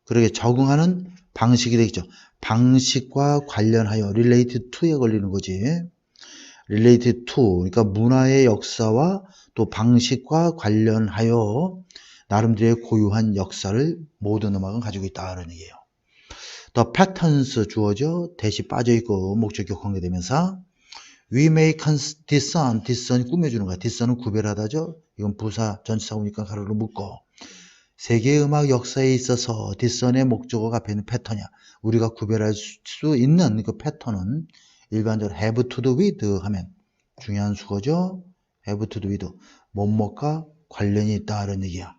그렇게 적응하는 방식이 되겠죠. 방식과 관련하여 related to에 걸리는 거지. related to 그러니까 문화의 역사와 또 방식과 관련하여 나름대로의 고유한 역사를 모든 음악은 가지고 있다는 얘기예요. The patterns 주어져 대시 빠져있고 목적격 관계되면서 We may discern, discern 꾸며주는 거야. discern은 구별하다죠. 이건 부사 전치사 오니까 가로로 묶고 세계 음악 역사에 있어서 discern의 목적어가 앞에 있는 패턴이야. 우리가 구별할 수 있는 그 패턴은 일반적으로 have to do with 하면 중요한 수거죠. have to do with 뭐뭐과 관련이 있다는 얘기야.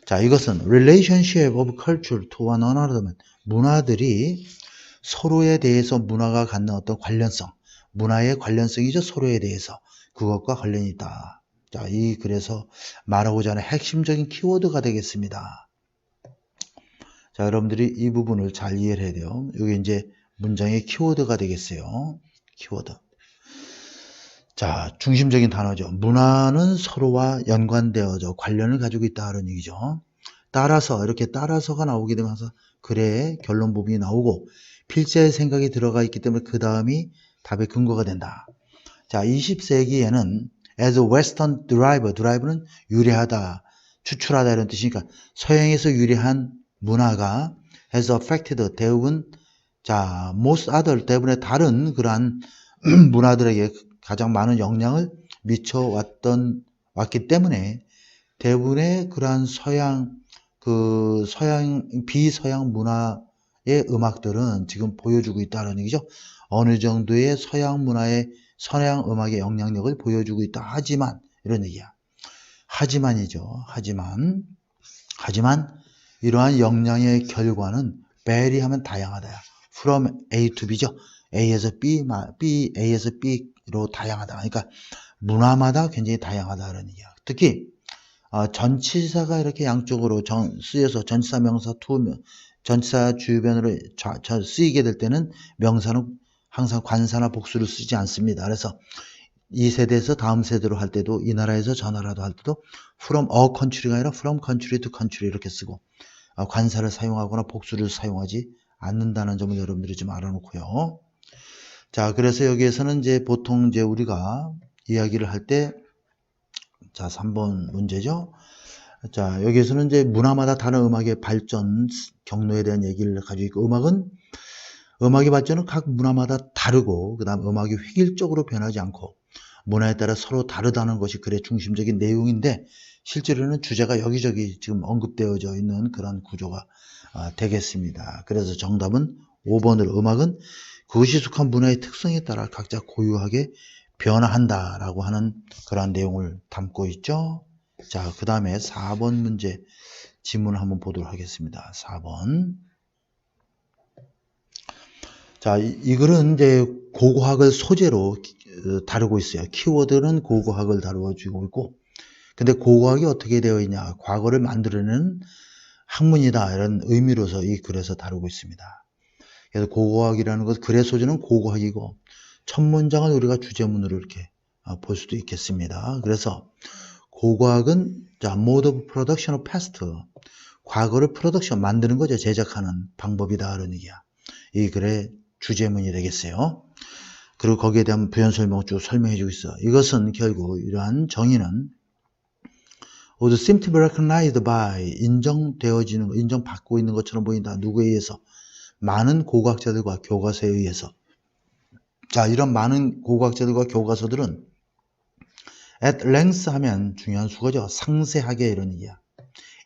자, 이것은 relationship of culture to one another. 문화들이 서로에 대해서 문화가 갖는 어떤 관련성, 문화의 관련성이죠. 서로에 대해서 그것과 관련이 있다. 자, 이 그래서 말하고자 하는 핵심적인 키워드가 되겠습니다. 자, 여러분들이 이 부분을 잘 이해를 해야 돼요. 이게 이제 문장의 키워드가 되겠어요. 키워드. 자, 중심적인 단어죠. 문화는 서로와 연관되어져 관련을 가지고 있다는 얘기죠. 따라서 이렇게 따라서가 나오게 되면서 그래 결론 부분이 나오고 필자의 생각이 들어가 있기 때문에 그 다음이 답의 근거가 된다. 자, 20세기에는 as a western driver, driver는 유래하다, 추출하다 이런 뜻이니까 서양에서 유래한 문화가 has affected 대부분 자 most other 대부분의 다른 그러한 문화들에게 가장 많은 영향을 왔기 때문에 대부분의 그러한 비서양 문화의 음악들은 지금 보여주고 있다는 얘기죠. 어느 정도의 서양 문화의 서양 음악의 영향력을 보여주고 있다. 하지만 이런 얘기야. 하지만이죠. 하지만 이러한 영향의 결과는 vary하면 다양하다. from A to B죠. A에서 A에서 B로 다양하다. 그러니까 문화마다 굉장히 다양하다는 얘기야. 특히 전치사가 이렇게 양쪽으로 쓰여서 전치사 명사 전치사 주변으로 쓰이게 될 때는 명사는 항상 관사나 복수를 쓰지 않습니다. 그래서 이 세대에서 다음 세대로 할 때도 이 나라에서 저 나라로 할 때도 from a country가 아니라 from country to country 이렇게 쓰고 관사를 사용하거나 복수를 사용하지 않는다는 점을 여러분들이 좀 알아놓고요. 자, 그래서 여기에서는 이제 보통 이제 우리가 이야기를 할 때 자, 3번 문제죠. 자, 여기에서는 이제 문화마다 다른 음악의 발전 경로에 대한 얘기를 가지고 있고 음악의 발전은 각 문화마다 다르고 그 다음 음악이 획일적으로 변하지 않고 문화에 따라 서로 다르다는 것이 글의 중심적인 내용인데 실제로는 주제가 여기저기 지금 언급되어져 있는 그런 구조가 되겠습니다. 그래서 정답은 5번으로 음악은 그것이 속한 문화의 특성에 따라 각자 고유하게 변화한다라고 하는 그런 내용을 담고 있죠. 자, 그 다음에 4번 문제 지문을 한번 보도록 하겠습니다. 4번. 자, 이 글은 이제 고고학을 소재로 다루고 있어요. 키워드는 고고학을 다루어주고 있고, 근데 고고학이 어떻게 되어 있냐? 과거를 만들어내는 학문이다. 이런 의미로서 이 글에서 다루고 있습니다. 그래서 고고학이라는 것, 글의 소재는 고고학이고, 첫 문장을 우리가 주제문으로 이렇게 볼 수도 있겠습니다. 그래서 고고학은 자, mode of production of past, 과거를 프로덕션 만드는 거죠. 제작하는 방법이다. 이런 얘기야. 이 글의 주제문이 되겠어요. 그리고 거기에 대한 부연 설명을 쭉 설명해 주고 있어. 이것은 결국 이러한 정의는 would seem to be recognized by, 인정되어지는, 인정받고 있는 것처럼 보인다. 누구에 의해서? 많은 고고학자들과 교과서에 의해서. 자, 이런 많은 고고학자들과 교과서들은 at length 하면 중요한 수거죠. 상세하게 이런 얘기야.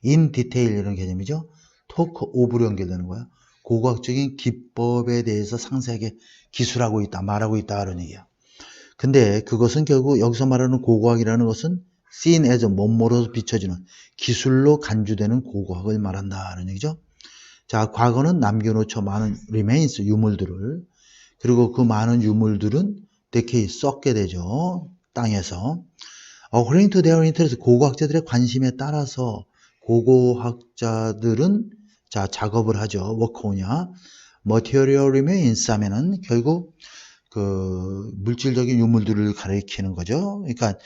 in detail 이런 개념이죠. talk over로 연결되는 거야. 고고학적인 기법에 대해서 상세하게 기술하고 있다, 말하고 있다 그런 얘기야. 근데 그것은 결국 여기서 말하는 고고학이라는 것은 seen as 뭐뭐로 비춰지는 기술로 간주되는 고고학을 말한다 그런 얘기죠. 자, 과거는 남겨놓죠. 많은 remains, 유물들을. 그리고 그 많은 유물들은 decay, 썩게 되죠. 땅에서. According to their interest, 고고학자들의 관심에 따라서 고고학자들은 자, 작업을 하죠. 워크오냐. material remains 하면은 결국 그 물질적인 유물들을 가리키는 거죠. 그러니까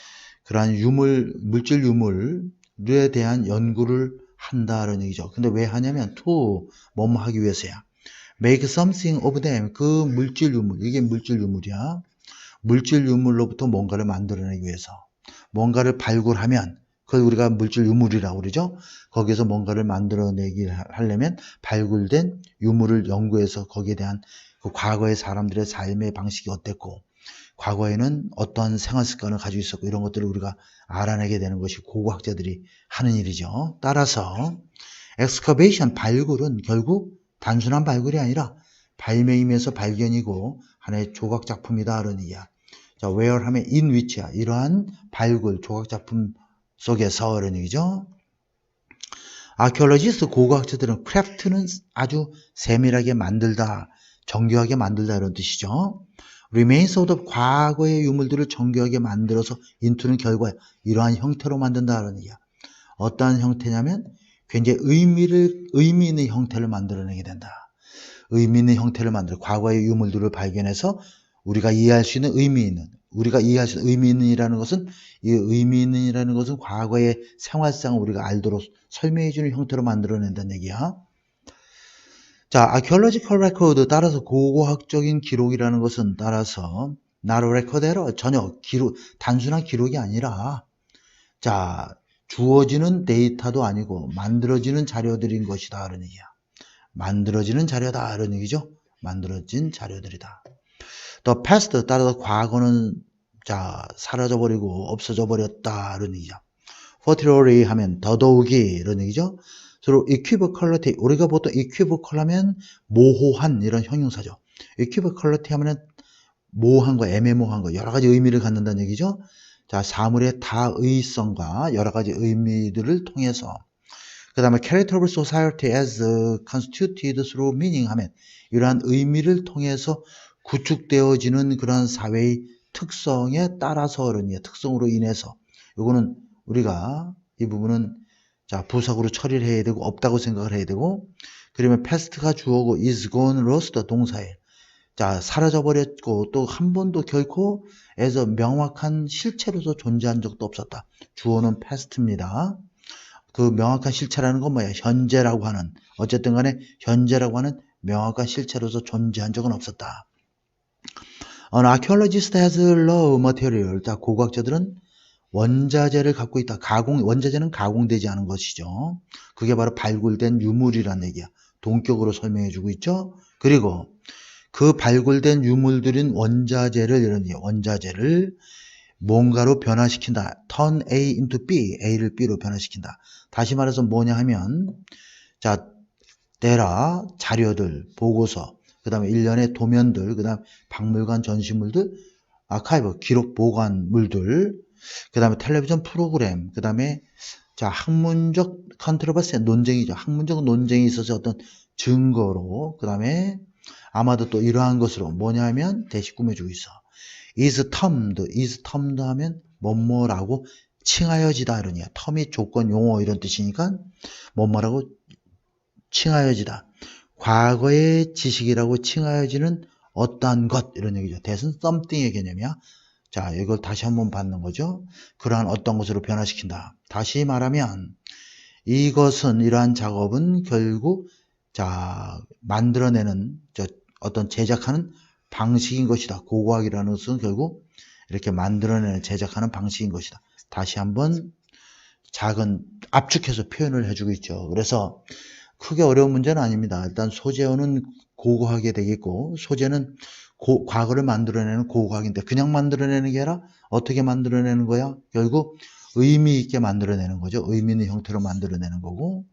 그러한 유물, 물질 유물에 대한 연구를 한다는 얘기죠. 근데 왜 하냐면 to 뭐뭐 하기 위해서야. make something of them, 그 물질 유물, 이게 물질 유물이야. 물질 유물로부터 뭔가를 만들어내기 위해서. 뭔가를 발굴하면 그걸 우리가 물질 유물이라고 그러죠. 거기서 뭔가를 만들어내기 하려면 발굴된 유물을 연구해서 거기에 대한 그 과거의 사람들의 삶의 방식이 어땠고 과거에는 어떤 생활 습관을 가지고 있었고 이런 것들을 우리가 알아내게 되는 것이 고고학자들이 하는 일이죠. 따라서 excavation, 발굴은 결국 단순한 발굴이 아니라 발명이면서 발견이고 하나의 조각작품이다 그런 얘기야. 자, where 하면 in which야. 이러한 발굴, 조각작품 속에서 이런 얘기죠. 아키올로지스트, 고고학자들은 크래프트는 아주 세밀하게 만들다, 정교하게 만들다 이런 뜻이죠. remains of the, 과거의 유물들을 정교하게 만들어서 into는 결과야. 이러한 형태로 만든다는 얘기야. 어떠한 형태냐면 굉장히 의미 있는 형태를 만들어내게 된다. 의미 있는 형태를 만들어 과거의 유물들을 발견해서 우리가 이해할 수 있는 의미 있는, 우리가 이해할 수 있는 의미 있는이라는 것은, 이 의미 있는이라는 것은 과거의 생활상을 우리가 알도록 설명해주는 형태로 만들어낸다는 얘기야. 자, archaeological record, 따라서 고고학적인 기록이라는 것은 따라서 not a record error, 전혀 기록, 단순한 기록이 아니라 자, 주어지는 데이터도 아니고 만들어지는 자료들인 것이다 이런 얘기야. 만들어지는 자료다 이런 얘기죠. 만들어진 자료들이다. The past, 따라서 과거는 자, 사라져버리고 없어져 버렸다 이런 얘기죠. Fortiori 하면 더더욱이 이런 얘기죠. 서로 equivocal, 우리가 보통 equivocal 하면 모호한 이런 형용사죠. equivocal 하면 모호한 거, 애매모호한 거, 여러 가지 의미를 갖는다는 얘기죠. 자, 사물의 다의성과 여러 가지 의미들을 통해서. 그 다음에 character of society as constituted through meaning 하면 이러한 의미를 통해서 구축되어지는 그런 사회의 특성에 따라서 그런 특성으로 인해서 요거는 우리가 이 부분은 자, 부사구로 처리를 해야 되고 없다고 생각을 해야 되고 그러면 past가 주어고 is gone, lost 동사에 자, 사라져버렸고 또 한 번도 결코 에서 명확한 실체로서 존재한 적도 없었다. 주어는 past입니다. 그 명확한 실체라는 건 뭐야? 현재라고 하는, 어쨌든 간에 현재라고 하는 명확한 실체로서 존재한 적은 없었다. An archaeologist has raw material. 자, 고고학자들은 원자재를 갖고 있다. 원자재는 가공되지 않은 것이죠. 그게 바로 발굴된 유물이라는 얘기야. 동격으로 설명해 주고 있죠. 그리고 그 발굴된 유물들인 원자재를, 이런 원자재를 뭔가로 변화시킨다. turn A into B, A를 B로 변화시킨다. 다시 말해서 뭐냐 하면, 자, 데라, 자료들, 보고서, 그 다음에 일련의 도면들, 그 다음 박물관 전시물들, 아카이브, 기록 보관물들, 그 다음에 텔레비전 프로그램, 그 다음에 자, 학문적 컨트로버시, 논쟁이죠. 학문적 논쟁이 있어서 어떤 증거로, 그 다음에 아마도 또 이러한 것으로 뭐냐면 대시 꾸며주고 있어. is termed 하면 뭐뭐라고 칭하여지다 이런 얘기야. term이 조건, 용어 이런 뜻이니까 뭐뭐라고 칭하여지다. 과거의 지식이라고 칭하여지는 어떠한 것 이런 얘기죠. that은 something의 개념이야. 자, 이걸 다시 한번 받는 거죠. 그러한 어떤 것으로 변화시킨다. 다시 말하면 이것은 이러한 작업은 결국 자 만들어내는 어떤 제작하는 방식인 것이다. 고고학이라는 것은 결국 이렇게 만들어내는 제작하는 방식인 것이다. 다시 한번 작은 압축해서 표현을 해주고 있죠. 그래서 크게 어려운 문제는 아닙니다. 일단 소재어는 고고하게 되겠고 소재는 과거를 만들어내는 고고학인데 그냥 만들어내는 게 아니라 어떻게 만들어내는 거야? 결국 의미 있게 만들어내는 거죠. 의미 있는 형태로 만들어내는 거고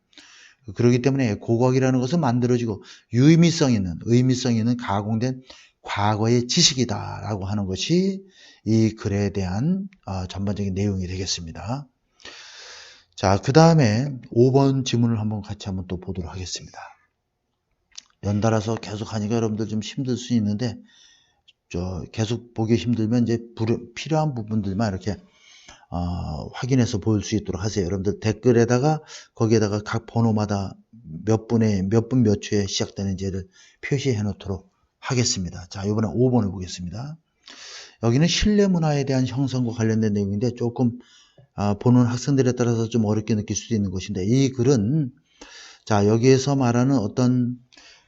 그렇기 때문에 고고학이라는 것은 만들어지고 유의미성 있는 가공된 과거의 지식이다라고 하는 것이 이 글에 대한 전반적인 내용이 되겠습니다. 자, 그 다음에 5번 지문을 같이 한번 또 보도록 하겠습니다. 연달아서 계속 하니까 여러분들 좀 힘들 수 있는데, 계속 보기 힘들면 이제 필요한 부분들만 이렇게, 확인해서 볼 수 있도록 하세요. 여러분들 댓글에다가, 거기에다가 각 번호마다 몇 분 몇 초에 시작되는지를 표시해 놓도록 하겠습니다. 자, 이번에 5번을 보겠습니다. 여기는 실내 문화에 대한 형성과 관련된 내용인데 조금 보는 학생들에 따라서 좀 어렵게 느낄 수도 있는 것인데 이 글은 자 여기에서 말하는 어떤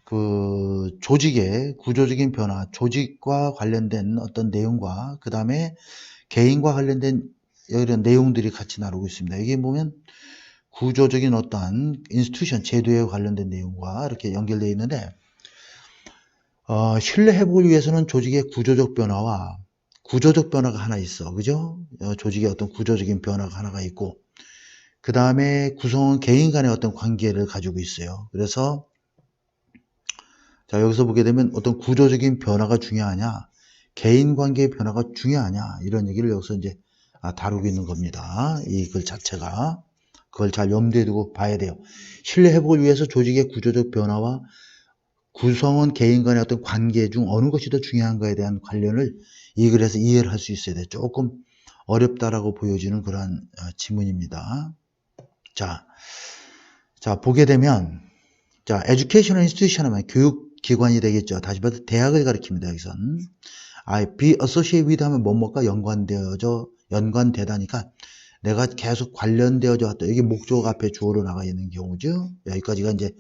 그 조직의 구조적인 변화, 조직과 관련된 어떤 내용과 그 다음에 개인과 관련된 이런 내용들이 같이 나오고 있습니다. 여기 보면 구조적인 어떠한 인스티튜션, 제도에 관련된 내용과 이렇게 연결되어 있는데 신뢰 회복을 위해서는 조직의 구조적 변화가 하나 있어. 그죠? 조직의 어떤 구조적인 변화가 하나가 있고, 그 다음에 구성원 개인 간의 어떤 관계를 가지고 있어요. 그래서, 자, 여기서 보게 되면 어떤 구조적인 변화가 중요하냐, 개인 관계의 변화가 중요하냐, 이런 얘기를 여기서 이제 다루고 있는 겁니다. 이 글 자체가. 그걸 잘 염두에 두고 봐야 돼요. 신뢰 회복을 위해서 조직의 구조적 변화와 구성원 개인 간의 어떤 관계 중 어느 것이 더 중요한가에 대한 관련을 이 글에서 이해를 할 수 있어야 돼. 조금 어렵다라고 보여지는 그러한 지문입니다. 자, 보게 되면, 자, educational institution 하면 교육기관이 되겠죠. 다시 봐도 대학을 가리킵니다, 여기선. be associated with 하면 뭐뭐가 연관되다니까 내가 계속 관련되어져 왔다. 이게 목적 앞에 주어로 나가 있는 경우죠. 여기까지가 이제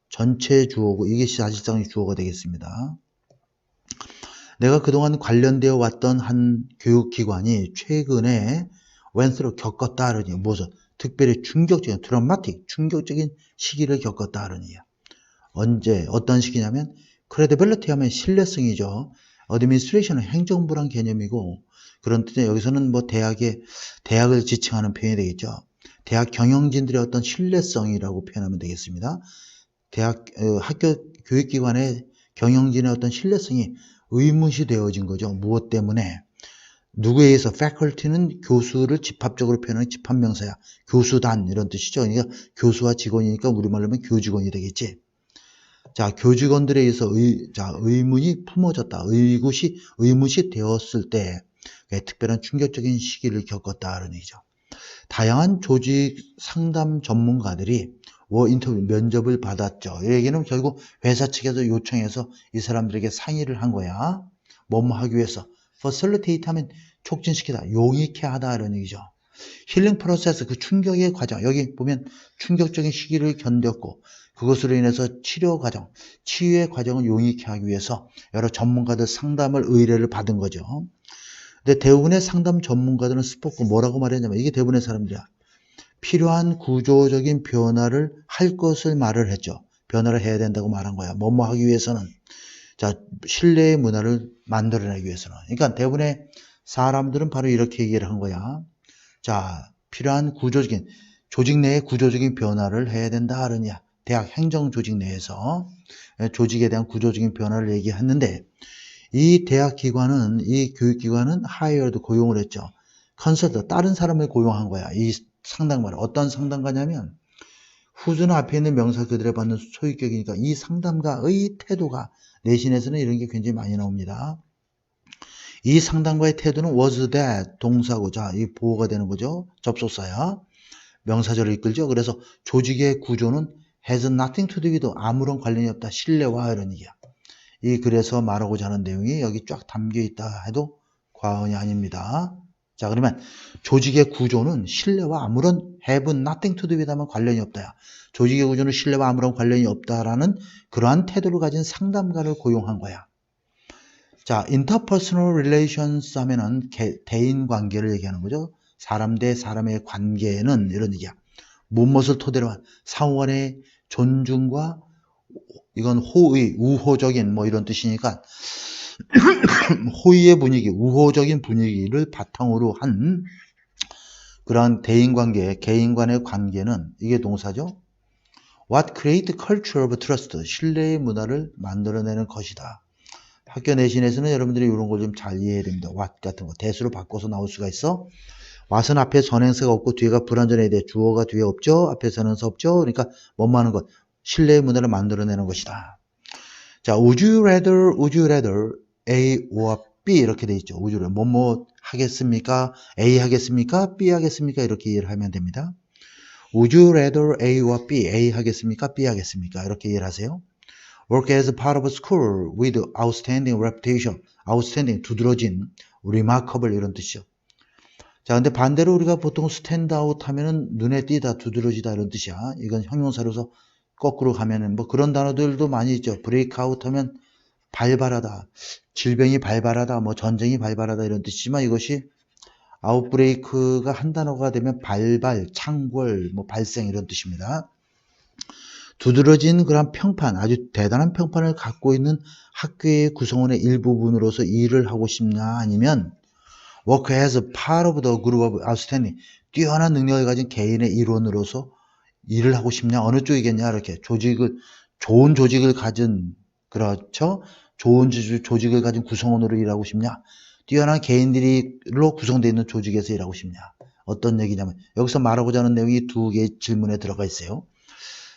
전체 주어고 이게 사실상 주어가 되겠습니다. 내가 그동안 관련되어 왔던 한 교육기관이 최근에 웬스로 겪었다 하느니 무엇을 특별히 충격적인 시기를 겪었다 하느니 언제 어떤 시기냐면 credibility 하면 신뢰성이죠. administration은 행정부란 개념이고 그런 뜻에 여기서는 뭐 대학을 지칭하는 표현이 되겠죠. 대학 경영진들의 어떤 신뢰성이라고 표현하면 되겠습니다. 학교 교육기관의 경영진의 어떤 신뢰성이 의무시 되어진 거죠. 무엇 때문에? 누구에 의해서 faculty는 교수를 집합적으로 표현하는 집합명사야. 교수단 이런 뜻이죠. 그러니까 교수와 직원이니까 우리말로 하면 교직원이 되겠지. 자, 교직원들에 의해서 의문이 품어졌다. 의무시 되었을 때 특별한 충격적인 시기를 겪었다는 얘기죠. 다양한 조직 상담 전문가들이 인터뷰 면접을 받았죠. 이 얘기는 결국 회사 측에서 요청해서 이 사람들에게 상의를 한 거야. 뭐뭐 하기 위해서. facilitate 하면 촉진시키다, 용이케 하다 이런 얘기죠. 힐링 프로세스, 그 충격의 과정. 여기 보면 충격적인 시기를 견뎠고 그것으로 인해서 치유의 과정을 용이케 하기 위해서 여러 전문가들 상담을 의뢰를 받은 거죠. 근데 대부분의 상담 전문가들은 뭐라고 말했냐면 이게 대부분의 사람들이야. 필요한 구조적인 변화를 할 것을 말을 했죠. 변화를 해야 된다고 말한 거야. 하기 위해서는. 자, 신뢰의 문화를 만들어내기 위해서는. 그러니까 대부분의 사람들은 바로 이렇게 얘기를 한 거야. 자, 필요한 구조적인, 조직 내의 구조적인 변화를 해야 된다. 그러냐. 대학 행정 조직 내에서 조직에 대한 구조적인 변화를 얘기했는데, 이 대학 기관은, 이 교육기관은 하이어드 고용을 했죠. 컨설터, 다른 사람을 고용한 거야. 이 상담가를. 어떤 상담가냐면, 후주는 앞에 있는 명사 그대로 받는 소유격이니까 이 상담가의 태도가 내신에서는 이런 게 굉장히 많이 나옵니다. 이 상담가의 태도는 was that 동사고, 자, 이 보호가 되는 거죠. 접속사야. 명사절을 이끌죠. 그래서 조직의 구조는 has nothing to do with, 아무런 관련이 없다. 신뢰와 이런 얘기야. 이 글에서 말하고자 하는 내용이 여기 쫙 담겨 있다 해도 과언이 아닙니다. 자, 그러면 조직의 구조는 신뢰와 아무런 have nothing to do with 하면 관련이 없다야. 조직의 구조는 신뢰와 아무런 관련이 없다라는 그러한 태도를 가진 상담가를 고용한 거야. 자, interpersonal relations 하면은 대인 관계를 얘기하는 거죠. 사람 대 사람의 관계는 이런 얘기야. 무엇을 토대로 한 상호간의 존중과, 이건 호의, 우호적인 뭐 이런 뜻이니까 호의의 분위기, 우호적인 분위기를 바탕으로 한 그러한 대인관계, 개인 간의 관계는, 이게 동사죠. What create culture of trust, 신뢰의 문화를 만들어내는 것이다. 학교 내신에서는 여러분들이 이런 걸 좀 잘 이해해야 됩니다. what 같은 거 대수로 바꿔서 나올 수가 있어. what은 앞에 선행사가 없고 뒤에가 불완전해야 돼. 주어가 뒤에 없죠. 앞에 선행사 없죠. 그러니까 뭐뭐 하는 것, 신뢰의 문화를 만들어내는 것이다. 자, would you rather A or B 이렇게 돼 있죠. would you rather 뭐뭐 하겠습니까? A 하겠습니까? B 하겠습니까? 이렇게 이해를 하면 됩니다. would you rather A or B? A 하겠습니까? B 하겠습니까? 이렇게 이해를 하세요. work as part of a school with outstanding reputation. outstanding, 두드러진, remarkable 이런 뜻이죠. 자, 근데 반대로 우리가 보통 stand out 하면은 눈에 띄다, 두드러지다 이런 뜻이야. 이건 형용사로서 거꾸로 가면은 뭐 그런 단어들도 많이 있죠. break out 하면 발발하다, 질병이 발발하다, 뭐 전쟁이 발발하다 이런 뜻이지만 이것이 아웃브레이크가 한 단어가 되면 발발, 창궐, 뭐 발생 이런 뜻입니다. 두드러진 그런 평판, 아주 대단한 평판을 갖고 있는 학교의 구성원의 일부분으로서 일을 하고 싶냐, 아니면 work as part of the group of outstanding, 뛰어난 능력을 가진 개인의 일원으로서 일을 하고 싶냐, 어느 쪽이겠냐, 이렇게 좋은 조직을 가진, 그렇죠? 좋은 조직을 가진 구성원으로 일하고 싶냐, 뛰어난 개인들로 구성되어 있는 조직에서 일하고 싶냐, 어떤 얘기냐면 여기서 말하고자 하는 내용이 두 개의 질문에 들어가 있어요.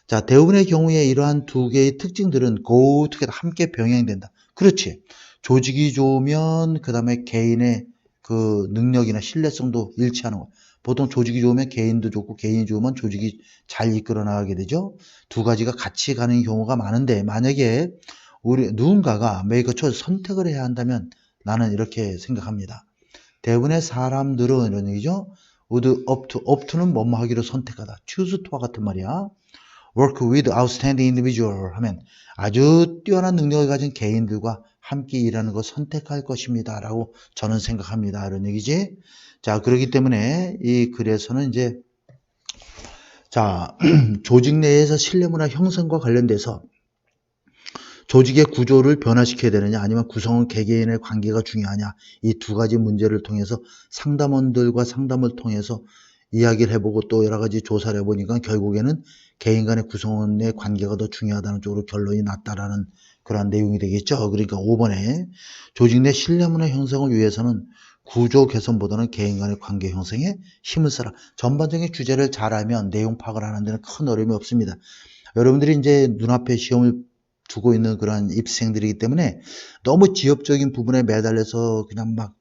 자, 대부분의 경우에 이러한 두 개의 특징들은 go together, 함께 병행된다. 그렇지. 조직이 좋으면 그 다음에 개인의 그 능력이나 신뢰성도 일치하는 거야. 보통 조직이 좋으면 개인도 좋고 개인이 좋으면 조직이 잘 이끌어 나가게 되죠. 두 가지가 같이 가는 경우가 많은데, 만약에 누군가가 make a choice, 선택을 해야 한다면 나는 이렇게 생각합니다. 대부분의 사람들은 이런 얘기죠. would up to는 뭐뭐 하기로 선택하다. choose to와 같은 말이야. work with outstanding individual 하면 아주 뛰어난 능력을 가진 개인들과 함께 일하는 것 선택할 것입니다 라고 저는 생각합니다. 이런 얘기지. 자, 그렇기 때문에 이 글에서는 이제 자, 조직 내에서 신뢰문화 형성과 관련돼서 조직의 구조를 변화시켜야 되느냐, 아니면 구성원 개개인의 관계가 중요하냐, 이 두 가지 문제를 통해서 상담원들과 상담을 통해서 이야기를 해보고 또 여러 가지 조사를 해보니까 결국에는 개인 간의 구성원의 관계가 더 중요하다는 쪽으로 결론이 났다라는 그런 내용이 되겠죠. 그러니까 5번에 조직 내 신뢰문화 형성을 위해서는 구조 개선보다는 개인 간의 관계 형성에 힘을 써라. 전반적인 주제를 잘 알면 내용 파악을 하는 데는 큰 어려움이 없습니다. 여러분들이 이제 눈앞에 시험을 두고 있는 그런 입시생들이기 때문에 너무 지엽적인 부분에 매달려서 그냥 막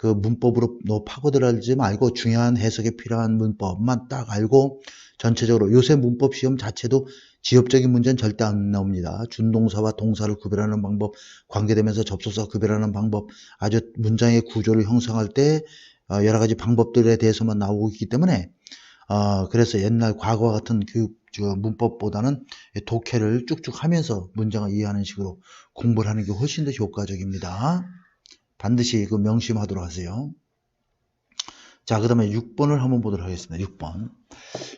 그 문법으로 너무 파고들지 말고 중요한 해석에 필요한 문법만 딱 알고, 전체적으로 요새 문법 시험 자체도 지엽적인 문제는 절대 안 나옵니다. 준동사와 동사를 구별하는 방법, 관계되면서 접속사 구별하는 방법, 아주 문장의 구조를 형성할 때 여러 가지 방법들에 대해서만 나오고 있기 때문에 그래서 옛날 과거와 같은 교육 문법보다는 독해를 쭉쭉 하면서 문장을 이해하는 식으로 공부를 하는 게 훨씬 더 효과적입니다. 반드시 그 명심하도록 하세요. 자, 그 다음에 6번을 한번 보도록 하겠습니다. 6번.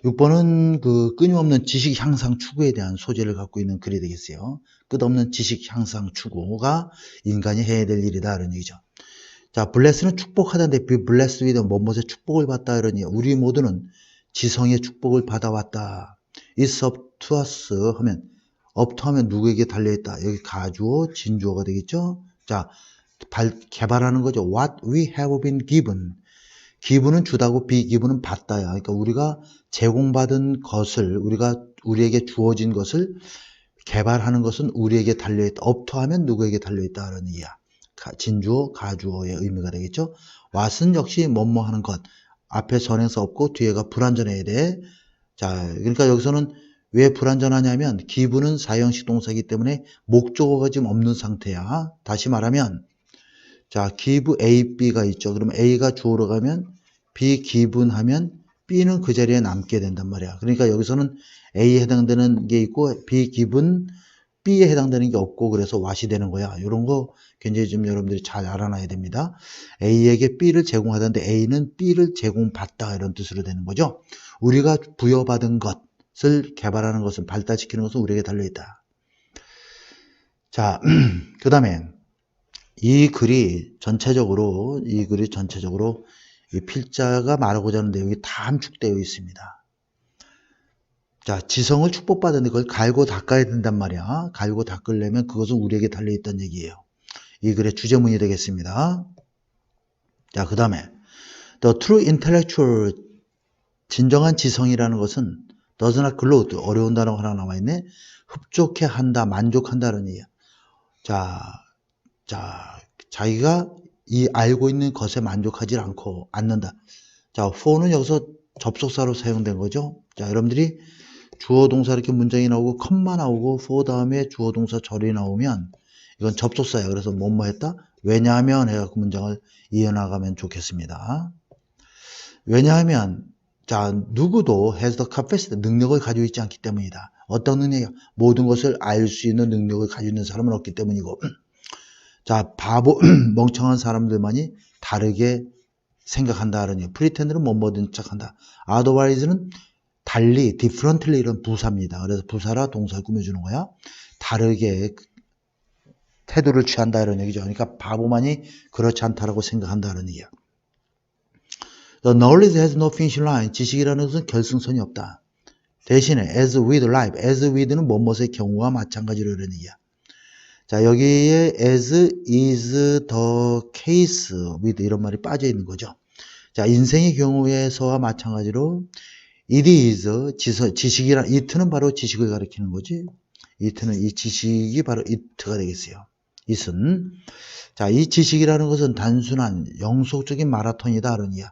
6번은 그 끊임없는 지식 향상 추구에 대한 소재를 갖고 있는 글이 되겠어요. 끝없는 지식 향상 추구가 인간이 해야 될 일이다, 이런 얘기죠. 자, bless는 축복하다인데 be blessed with 뭐뭐의 축복을 받다 이러니 우리 모두는 지성의 축복을 받아왔다. It's up to us 하면 up to 하면 누구에게 달려있다. 여기 가주어, 진주어가 되겠죠. 자, 개발하는 거죠. What we have been given. given은 주다고 be given은 받다야. 그러니까 우리가 제공받은 것을 우리에게 주어진 것을 개발하는 것은 우리에게 달려있다. up to 하면 누구에게 달려있다 라는 이야. 진주어, 가주어의 의미가 되겠죠. what은 역시 뭐뭐 하는 것. 앞에 전행사 없고 뒤에가 불완전해야 돼. 자, 그러니까 여기서는 왜 불완전하냐면 given은 사형식 동사이기 때문에 목적어가 지금 없는 상태야. 다시 말하면 자, give A, B가 있죠. 그러면 A가 주어로 가면 be given 하면 B는 그 자리에 남게 된단 말이야. 그러니까 여기서는 A에 해당되는 게 있고 be given B에 해당되는 게 없고 그래서 what이 되는 거야. 이런 거 굉장히 좀 여러분들이 잘 알아놔야 됩니다. A에게 B를 제공하던데 A는 B를 제공받다 이런 뜻으로 되는 거죠. 우리가 부여받은 것을 개발하는 것은 발달시키는 것은 우리에게 달려있다. 자, 그 다음에 이 글이 전체적으로 이 필자가 말하고자 하는 내용이 다 함축되어 있습니다. 자, 지성을 축복받았는데 그걸 갈고 닦아야 된단 말이야. 갈고 닦으려면 그것은 우리에게 달려있다는 얘기예요. 이 글의 주제문이 되겠습니다. 자, 그 다음에 The true intellectual 진정한 지성이라는 것은 does not gloat 어려운 단어가 하나 나와있네. 흡족해 한다, 만족한다는 얘기야. 자, 자기가 이 알고 있는 것에 만족하지 않는다. 자, for는 여기서 접속사로 사용된 거죠. 자, 여러분들이 주어 동사 이렇게 문장이 나오고 컴마 나오고 for 다음에 주어 동사 절이 나오면 이건 접속사야. 그래서 뭐뭐 했다? 왜냐하면 해갖고 문장을 이어나가면 좋겠습니다. 왜냐하면 자, 누구도 has the capacity 능력을 가지고 있지 않기 때문이다. 어떤 능력이야? 모든 것을 알 수 있는 능력을 가지고 있는 사람은 없기 때문이고 자, 바보, 멍청한 사람들만이 다르게 생각한다는 프리텐드는 뭐든 착한다. otherwise는 달리, differently 이런 부사입니다. 그래서 부사라 동사를 꾸며주는 거야. 다르게 태도를 취한다 이런 얘기죠. 그러니까 바보만이 그렇지 않다라고 생각한다는 얘기야. The knowledge has no finish line. 지식이라는 것은 결승선이 없다. 대신에 as with life, as with는 뭐뭐의 경우와 마찬가지로 이런 얘기야. 자, 여기에 as is the case with 이런 말이 빠져 있는 거죠. 자, 인생의 경우에서와 마찬가지로 it is 지식이란 it는 바로 지식을 가리키는 거지. it는 이 지식이 바로 it가 되겠어요. it은 자, 이 지식이라는 것은 단순한 영속적인 마라톤이다 그러니야.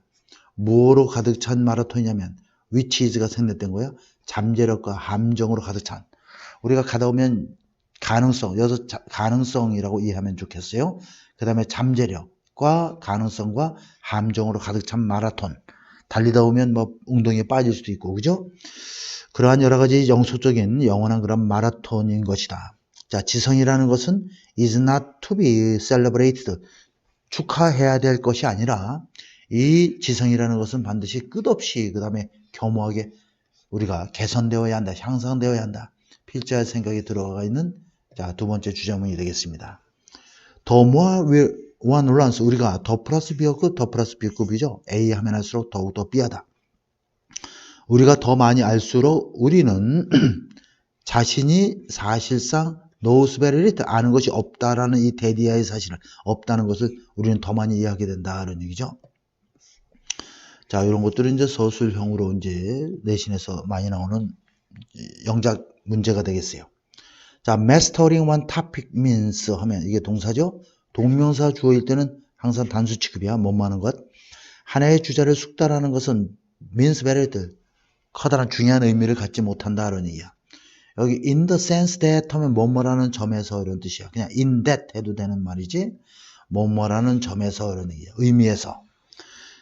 뭐로 가득 찬 마라톤이냐면 which is가 생략된 거야. 잠재력과 함정으로 가득 찬. 우리가 가다 보면 가능성, 여기서 가능성이라고 이해하면 좋겠어요. 그 다음에 잠재력과 가능성과 함정으로 가득 찬 마라톤. 달리다 보면 뭐 웅덩이에 빠질 수도 있고, 그죠? 그러한 여러 가지 영속적인 영원한 그런 마라톤인 것이다. 자, 지성이라는 것은 is not to be celebrated. 축하해야 될 것이 아니라 이 지성이라는 것은 반드시 끝없이 그 다음에 겸허하게 우리가 개선되어야 한다, 향상되어야 한다. 필자의 생각이 들어가 있는 자, 두 번째 주제문이 되겠습니다. 더 more one learns 우리가 더 플러스 B급, 더 플러스 B급이죠. A 하면 할수록 더욱더 B하다. 우리가 더 많이 알수록 우리는 자신이 사실상 knows very little 아는 것이 없다라는 이 대디아의 사실을 없다는 것을 우리는 더 많이 이해하게 된다는 얘기죠. 자, 이런 것들은 이제 서술형으로 이제 내신에서 많이 나오는 영작 문제가 되겠어요. 자, mastering one topic means 하면 이게 동사죠. 동명사 주어일 때는 항상 단수 취급이야. 뭐뭐 하는 것. 하나의 주자를 숙달하는 것은 means very little. 커다란 중요한 의미를 갖지 못한다는 얘기야. 여기 in the sense that 하면 뭐뭐라는 점에서 이런 뜻이야. 그냥 in that 해도 되는 말이지. 뭐뭐라는 점에서 이런 얘기야. 의미에서.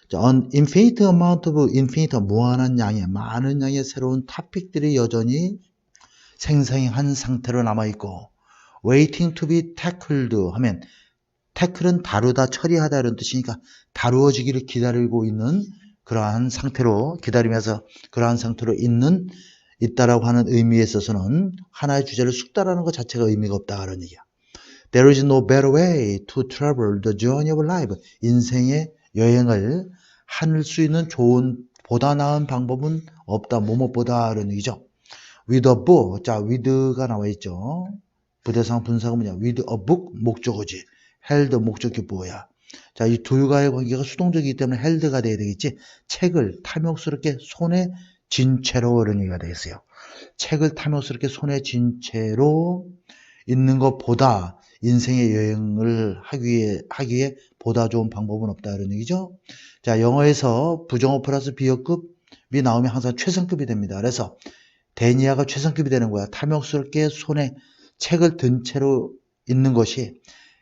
자, an infinite amount of infinite 무한한 양의 많은 양의 새로운 토픽들이 여전히 생생한 상태로 남아있고 waiting to be tackled 하면 tackle은 다루다 처리하다 이런 뜻이니까 다루어지기를 기다리고 있는 그러한 상태로 기다리면서 그러한 상태로 있다라고 하는 의미에 있어서는 하나의 주제를 숙달하는 것 자체가 의미가 없다 그런 얘기야. There is no better way to travel the journey of life. 인생의 여행을 할 수 있는 좋은, 보다 나은 방법은 없다. 뭐뭐보다 라는 얘기죠. With a book. 자, with가 나와 있죠. 부대상 분사가 뭐냐? With a book, 목적어지. held, 목적이 뭐야? 자, 이 둘과의 관계가 수동적이기 때문에 held가 돼야 되겠지. 책을 탐욕스럽게 손에 쥔 채로 이런 얘기가 되겠어요. 책을 탐욕스럽게 손에 쥔 채로 있는 것보다 인생의 여행을 하기 위해 보다 좋은 방법은 없다 이런 얘기죠. 자, 영어에서 부정어 플러스 비어급이 나오면 항상 최상급이 됩니다. 그래서 대니아가 최상급이 되는 거야. 탐욕스럽게 손에 책을 든 채로 있는 것이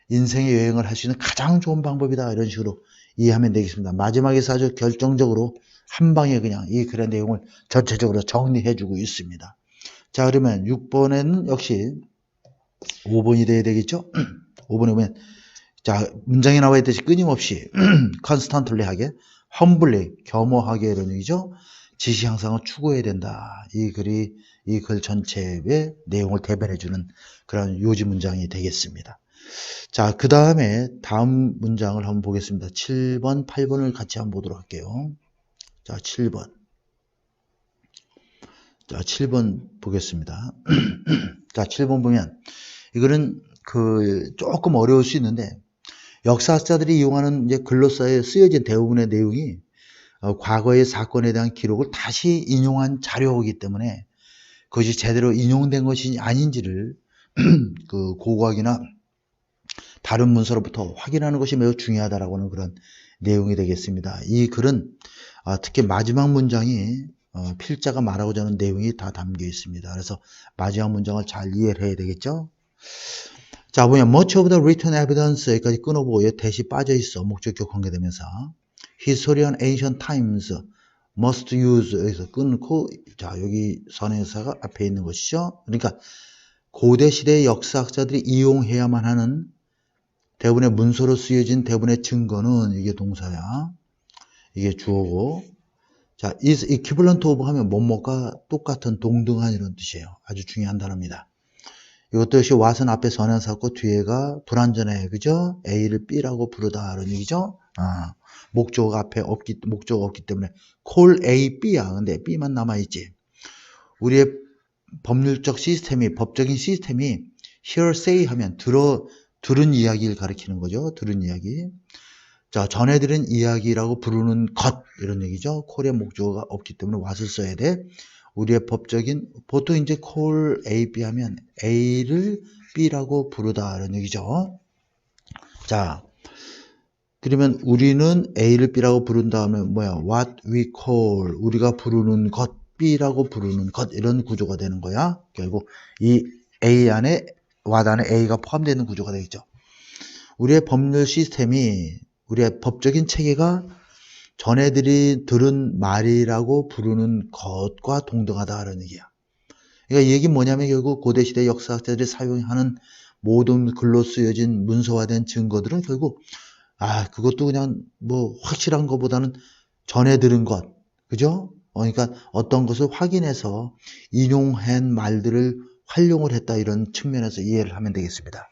인생의 여행을 할 수 있는 가장 좋은 방법이다 이런 식으로 이해하면 되겠습니다. 마지막에서 아주 결정적으로 한 방에 그냥 이 글의 내용을 전체적으로 정리해 주고 있습니다. 자, 그러면 6번에는 역시 5번이 돼야 되겠죠? 5번에 보면 자, 문장에 나와 있듯이 끊임없이 constantly 하게, humbly 겸허하게 이런 얘기죠. 지시 향상을 추구해야 된다. 이 글이 이 글 전체의 내용을 대변해 주는 그런 요지 문장이 되겠습니다. 자, 그 다음에 다음 문장을 한번 보겠습니다. 7번, 8번을 같이 한번 보도록 할게요. 자, 7번. 자, 7번 보겠습니다. 자, 7번 보면 이거는 조금 어려울 수 있는데 역사학자들이 이용하는 이제 글로서에 쓰여진 대부분의 내용이 과거의 사건에 대한 기록을 다시 인용한 자료이기 때문에 그것이 제대로 인용된 것이 아닌지를 고고학이나 다른 문서로부터 확인하는 것이 매우 중요하다라고 하는 그런 내용이 되겠습니다. 이 글은 특히 마지막 문장이 필자가 말하고자 하는 내용이 다 담겨 있습니다. 그래서 마지막 문장을 잘 이해를 해야 되겠죠. 자, 보면 much of the written evidence 여기까지 끊어보고 여기 대시 빠져 있어. 목적격 관계되면서 historian ancient times must use 여기서 끊고 자, 여기 선행사가 앞에 있는 것이죠. 그러니까 고대 시대의 역사학자들이 이용해야만 하는 대부분의 문서로 쓰여진 대부분의 증거는 이게 동사야. 이게 주어고. 자, is equivalent of 하면 뭐뭐가 똑같은 동등한 이런 뜻이에요. 아주 중요한 단어입니다. 이것도 역시 what은 앞에 선행사고 뒤에가 불완전해. 그죠? A를 B라고 부르다. 이런 얘기죠? 목적어가 앞에 목적어가 없기 때문에 call A, B야. 근데 B만 남아있지. 우리의 법률적 시스템이, 법적인 시스템이 hearsay 하면 들은 이야기를 가리키는 거죠. 들은 이야기. 자, 전해 들은 이야기라고 부르는 것. 이런 얘기죠. call의 목적어가 없기 때문에 what을 써야 돼. 우리의 법적인, 보통 이제 call A, B 하면 A를 B라고 부르다. 이런 얘기죠. 자, 그러면 우리는 A를 B라고 부른 다음에 뭐야? What we call. 우리가 부르는 것. B라고 부르는 것. 이런 구조가 되는 거야. 결국 이 A 안에, what 안에 A가 포함되는 구조가 되겠죠. 우리의 법률 시스템이, 우리의 법적인 체계가 전해들이 들은 말이라고 부르는 것과 동등하다는 얘기야. 그러니까 이 얘기는 뭐냐면 결국 고대시대 역사학자들이 사용하는 모든 글로 쓰여진 문서화된 증거들은 결국 그것도 그냥 뭐 확실한 것보다는 전해 들은 것, 그죠? 그러니까 어떤 것을 확인해서 인용한 말들을 활용을 했다 이런 측면에서 이해를 하면 되겠습니다.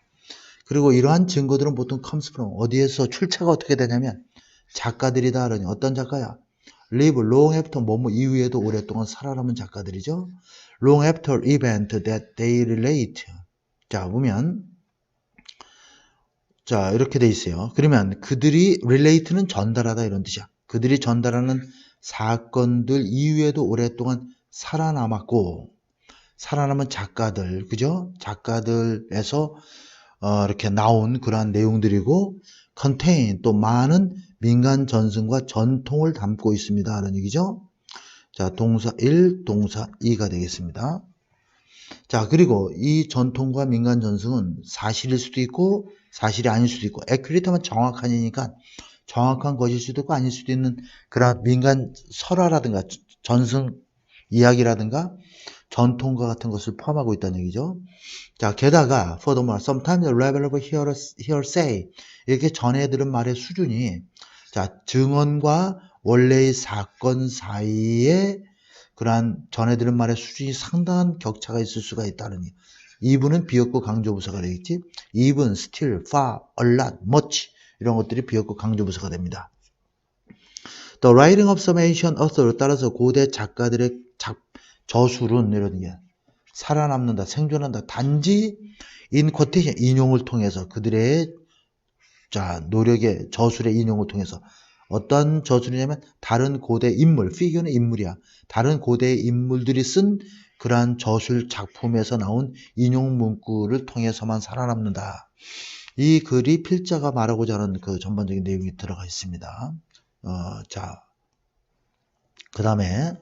그리고 이러한 증거들은 보통 comes from 어디에서 출처가 어떻게 되냐면 작가들이다. 그러니 어떤 작가야? live long after 뭐뭐 이후에도 오랫동안 살아남은 작가들이죠. long after event that they relate. 자, 보면 자, 이렇게 돼 있어요. 그러면 그들이 relate는 전달하다 이런 뜻이야. 그들이 전달하는 사건들 이후에도 오랫동안 살아남았고 살아남은 작가들, 그죠? 작가들에서 이렇게 나온 그러한 내용들이고 contain 또 많은 민간 전승과 전통을 담고 있습니다. 라는 얘기죠. 자, 동사 1, 동사 2가 되겠습니다. 자, 그리고 이 전통과 민간 전승은 사실일 수도 있고 사실이 아닐 수도 있고 accurate 하면 정확한이니까 정확한 것일 수도 있고 아닐 수도 있는 그런 민간 설화라든가 전승 이야기라든가 전통과 같은 것을 포함하고 있다는 얘기죠. 자, 게다가 furthermore, sometimes the level of hearsay 이렇게 전해 들은 말의 수준이 자, 증언과 원래의 사건 사이에 그러한 전해 들은 말의 수준이 상당한 격차가 있을 수가 있다는 even은 비었고 강조부사가 되겠지. even, still, far, a lot, much 이런 것들이 비었고 강조부사가 됩니다. The writing of some ancient author 따라서 고대 작가들의 저술은 이런 게 살아남는다, 생존한다. 단지 in quotation 인용을 통해서 그들의 노력의 저술의 인용을 통해서 어떤 저술이냐면 다른 고대 인물, 피규어는 인물이야. 다른 고대 인물들이 쓴 그러한 저술 작품에서 나온 인용 문구를 통해서만 살아남는다. 이 글이 필자가 말하고자 하는 그 전반적인 내용이 들어가 있습니다. 그 다음에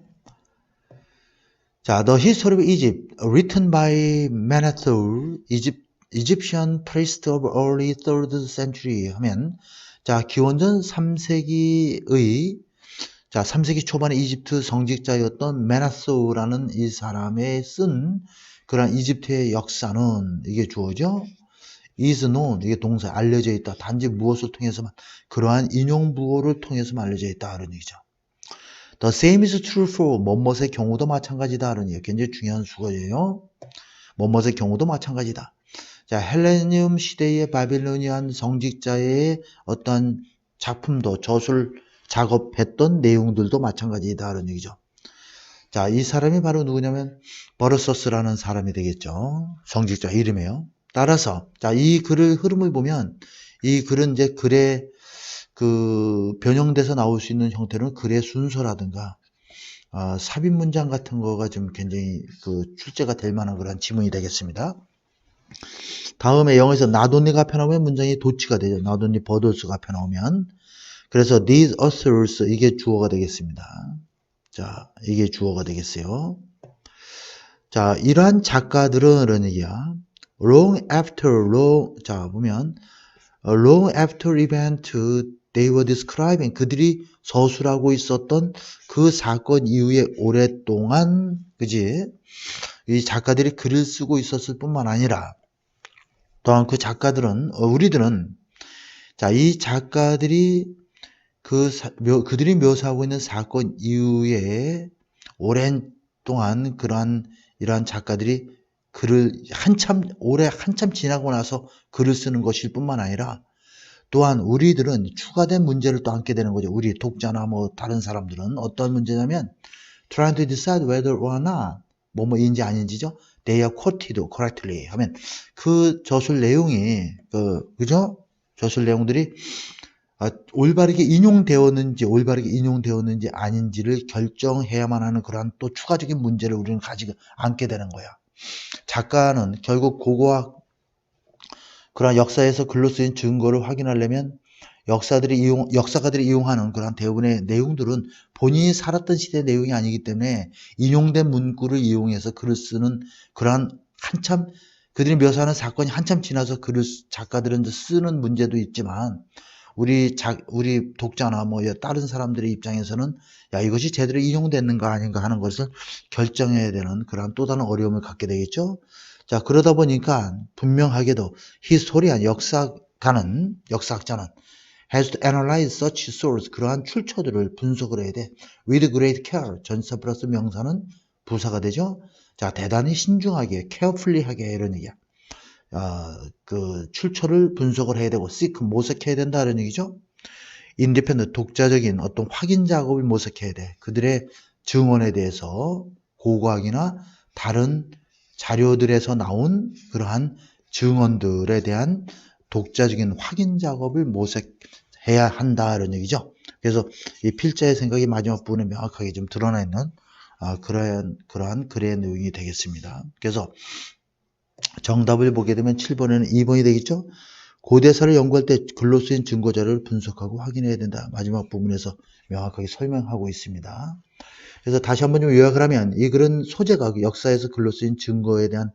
The History of Egypt written by Manetho, Egyptian priest of early 3rd century 하면 기원전 3세기의 3세기 초반의 이집트 성직자였던 메나소라는 이 사람의 쓴 그런 이집트의 역사는 이게 주어죠. is known 이게 동사 알려져 있다. 단지 무엇을 통해서만 그러한 인용 부호를 통해서만 알려져 있다 이런 얘기죠. The same is true for 뭐뭇의 경우도 마찬가지다 이런 얘기. 굉장히 중요한 수거예요. 뭐뭇의 경우도 마찬가지다. 헬레니움 시대의 바빌로니안 성직자의 어떤 작품도 저술 작업했던 내용들도 마찬가지다 이런 얘기죠. 이 사람이 바로 누구냐면 버르서스라는 사람이 되겠죠. 성직자 이름이에요. 따라서 이 글의 흐름을 보면 이 글은 이제 글의 그 변형돼서 나올 수 있는 형태는 글의 순서라든가 삽입 문장 같은 거가 좀 굉장히 그 출제가 될 만한 그런 지문이 되겠습니다. 다음에 영어에서 나돈니가 앞에 나오면 문장이 도치가 되죠. 나돈니 버더스가 앞에 나오면 그래서 these authors 이게 주어가 되겠습니다. 이게 주어가 되겠어요. 이러한 작가들은 이런 얘기야. long after 보면 long after event they were describing 그들이 서술하고 있었던 그 사건 이후에 오랫동안 그지 이 작가들이 글을 쓰고 있었을 뿐만 아니라 또한 그 작가들은 우리들은 이 작가들이 그들이 묘사하고 있는 사건 이후에 오랜 동안 이러한 작가들이 글을 한참 지나고 나서 글을 쓰는 것일 뿐만 아니라 또한 우리들은 추가된 문제를 또 안게 되는 거죠. 우리 독자나 뭐 다른 사람들은 어떤 문제냐면 trying to decide whether or not 뭐뭐인지 아닌지죠. They are quoted correctly 하면 그 저술 내용이 그죠? 저술 내용들이 올바르게 인용되었는지 아닌지를 결정해야만 하는 그러한 또 추가적인 문제를 우리는 가지고 앉게 되는 거야. 작가는 결국 고고학 그런 역사에서 글로 쓰인 증거를 확인하려면 역사가들이 이용하는 그런 대부분의 내용들은 본인이 살았던 시대의 내용이 아니기 때문에 인용된 문구를 이용해서 글을 쓰는 그러한 한참 그들이 묘사하는 사건이 한참 지나서 작가들은 쓰는 문제도 있지만 우리 독자나 뭐 다른 사람들의 입장에서는 이것이 제대로 인용됐는가 아닌가 하는 것을 결정해야 되는 그런 또 다른 어려움을 갖게 되겠죠. 그러다 보니까 분명하게도 히스토리안 역사학자는 has to analyze such source 그러한 출처들을 분석을 해야 돼. with great care 전치사 플러스 명사는 부사가 되죠. 대단히 신중하게 carefully 하게 이런 얘기야. 그 출처를 분석을 해야 되고 seek 모색해야 된다 이런 얘기죠. independent 독자적인 어떤 확인 작업을 모색해야 돼. 그들의 증언에 대해서 고고학이나 다른 자료들에서 나온 그러한 증언들에 대한 독자적인 확인 작업을 모색해야 한다 이런 얘기죠. 그래서 이 필자의 생각이 마지막 부분에 명확하게 좀 드러나 있는 그러한 글의 내용이 되겠습니다. 그래서 정답을 보게 되면 7번에는 2번이 되겠죠. 고대사를 연구할 때 글로 쓰인 증거자료를 분석하고 확인해야 된다. 마지막 부분에서 명확하게 설명하고 있습니다. 그래서 다시 한번 좀 요약을 하면 이 글은 소재가 역사에서 글로 쓰인 증거에 대한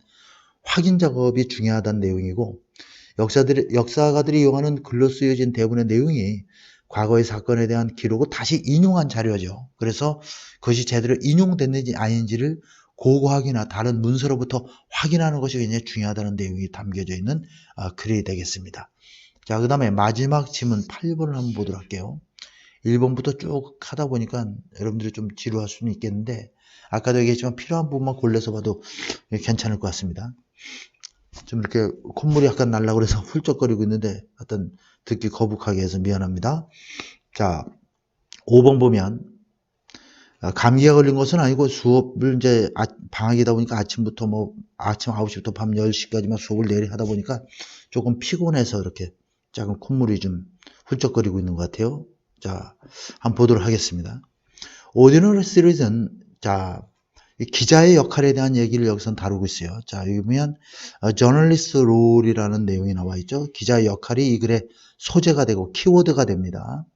확인 작업이 중요하다는 내용이고 역사가들이 이용하는 글로 쓰여진 대부분의 내용이 과거의 사건에 대한 기록을 다시 인용한 자료죠. 그래서 그것이 제대로 인용됐는지 아닌지를 고고학이나 다른 문서로부터 확인하는 것이 굉장히 중요하다는 내용이 담겨져 있는 글이 되겠습니다. 그 다음에 마지막 지문 8번을 한번 보도록 할게요. 1번부터 쭉 하다 보니까 여러분들이 좀 지루할 수는 있겠는데 아까도 얘기했지만 필요한 부분만 골라서 봐도 괜찮을 것 같습니다. 좀 이렇게 콧물이 약간 날라고 그래서 훌쩍거리고 있는데 어떤 듣기 거북하게 해서 미안합니다. 자, 5번 보면 감기가 걸린 것은 아니고 수업을 이제 방학이다 보니까 아침부터 아침 9시부터 밤 10시까지만 수업을 내리 하다 보니까 조금 피곤해서 이렇게 작은 콧물이 좀 훌쩍거리고 있는 것 같아요. 자, 한번 보도록 하겠습니다. Ordinary Series는 자, 기자의 역할에 대한 얘기를 여기서 다루고 있어요. 자, 여기 보면 Journalist Role이라는 내용이 나와 있죠. 기자의 역할이 이 글의 소재가 되고 키워드가 됩니다.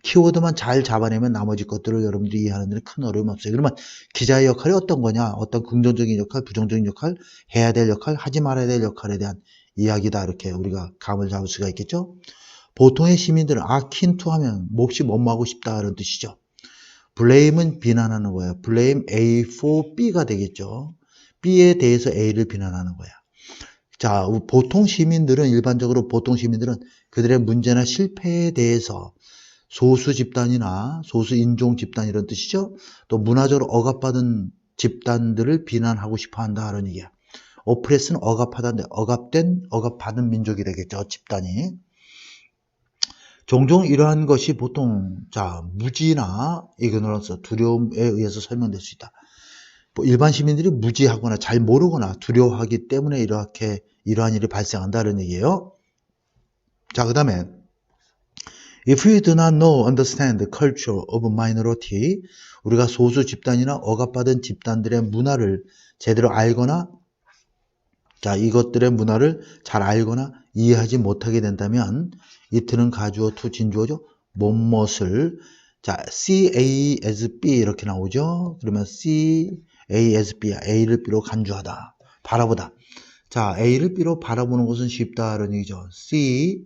키워드만 잘 잡아내면 나머지 것들을 여러분들이 이해하는 데는 큰 어려움 없어요. 그러면 기자의 역할이 어떤 거냐? 어떤 긍정적인 역할, 부정적인 역할, 해야 될 역할, 하지 말아야 될 역할에 대한 이야기다. 이렇게 우리가 감을 잡을 수가 있겠죠. 보통의 시민들은 킨투 하면 몹시 뭐뭐하고 싶다 이런 뜻이죠. blame은 비난하는 거예요. blame A for B가 되겠죠. B에 대해서 A를 비난하는 거야. 자, 보통 시민들은 일반적으로 보통 시민들은 그들의 문제나 실패에 대해서 소수 집단이나 소수 인종 집단 이런 뜻이죠. 또 문화적으로 억압받은 집단들을 비난하고 싶어 한다 이런 얘기야. oppress는 억압하다인데 억압받은 민족이 되겠죠. 집단이. 종종 이러한 것이 보통 무지나 이그노런스 두려움에 의해서 설명될 수 있다. 일반 시민들이 무지하거나 잘 모르거나 두려워하기 때문에 이러한 일이 발생한다는 얘기예요. 자, 그 다음에 If you do not know, understand the culture of minority, 우리가 소수 집단이나 억압받은 집단들의 문화를 제대로 알거나 이것들의 문화를 잘 알거나 이해하지 못하게 된다면 it는 가주어 to 진주어죠. 뭐뭇을 C, A as B 이렇게 나오죠. 그러면 C, A as B야. A를 B로 간주하다. 바라보다. A를 B로 바라보는 것은 쉽다라는 얘기죠. C,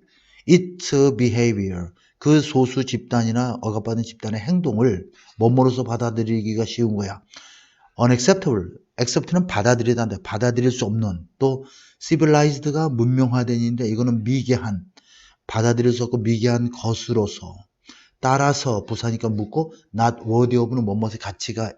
its behavior. 그 소수 집단이나 억압받은 집단의 행동을 뭐뭐로서 받아들이기가 쉬운 거야. unacceptable. accept는 받아들이다인데 받아들일 수 없는. 또 civilized가 문명화된인데 이거는 미개한. 받아들일 수 없고 미개한 것으로서. 따라서 부사니까 묻고 not worthy of는 뭐뭐의 가치가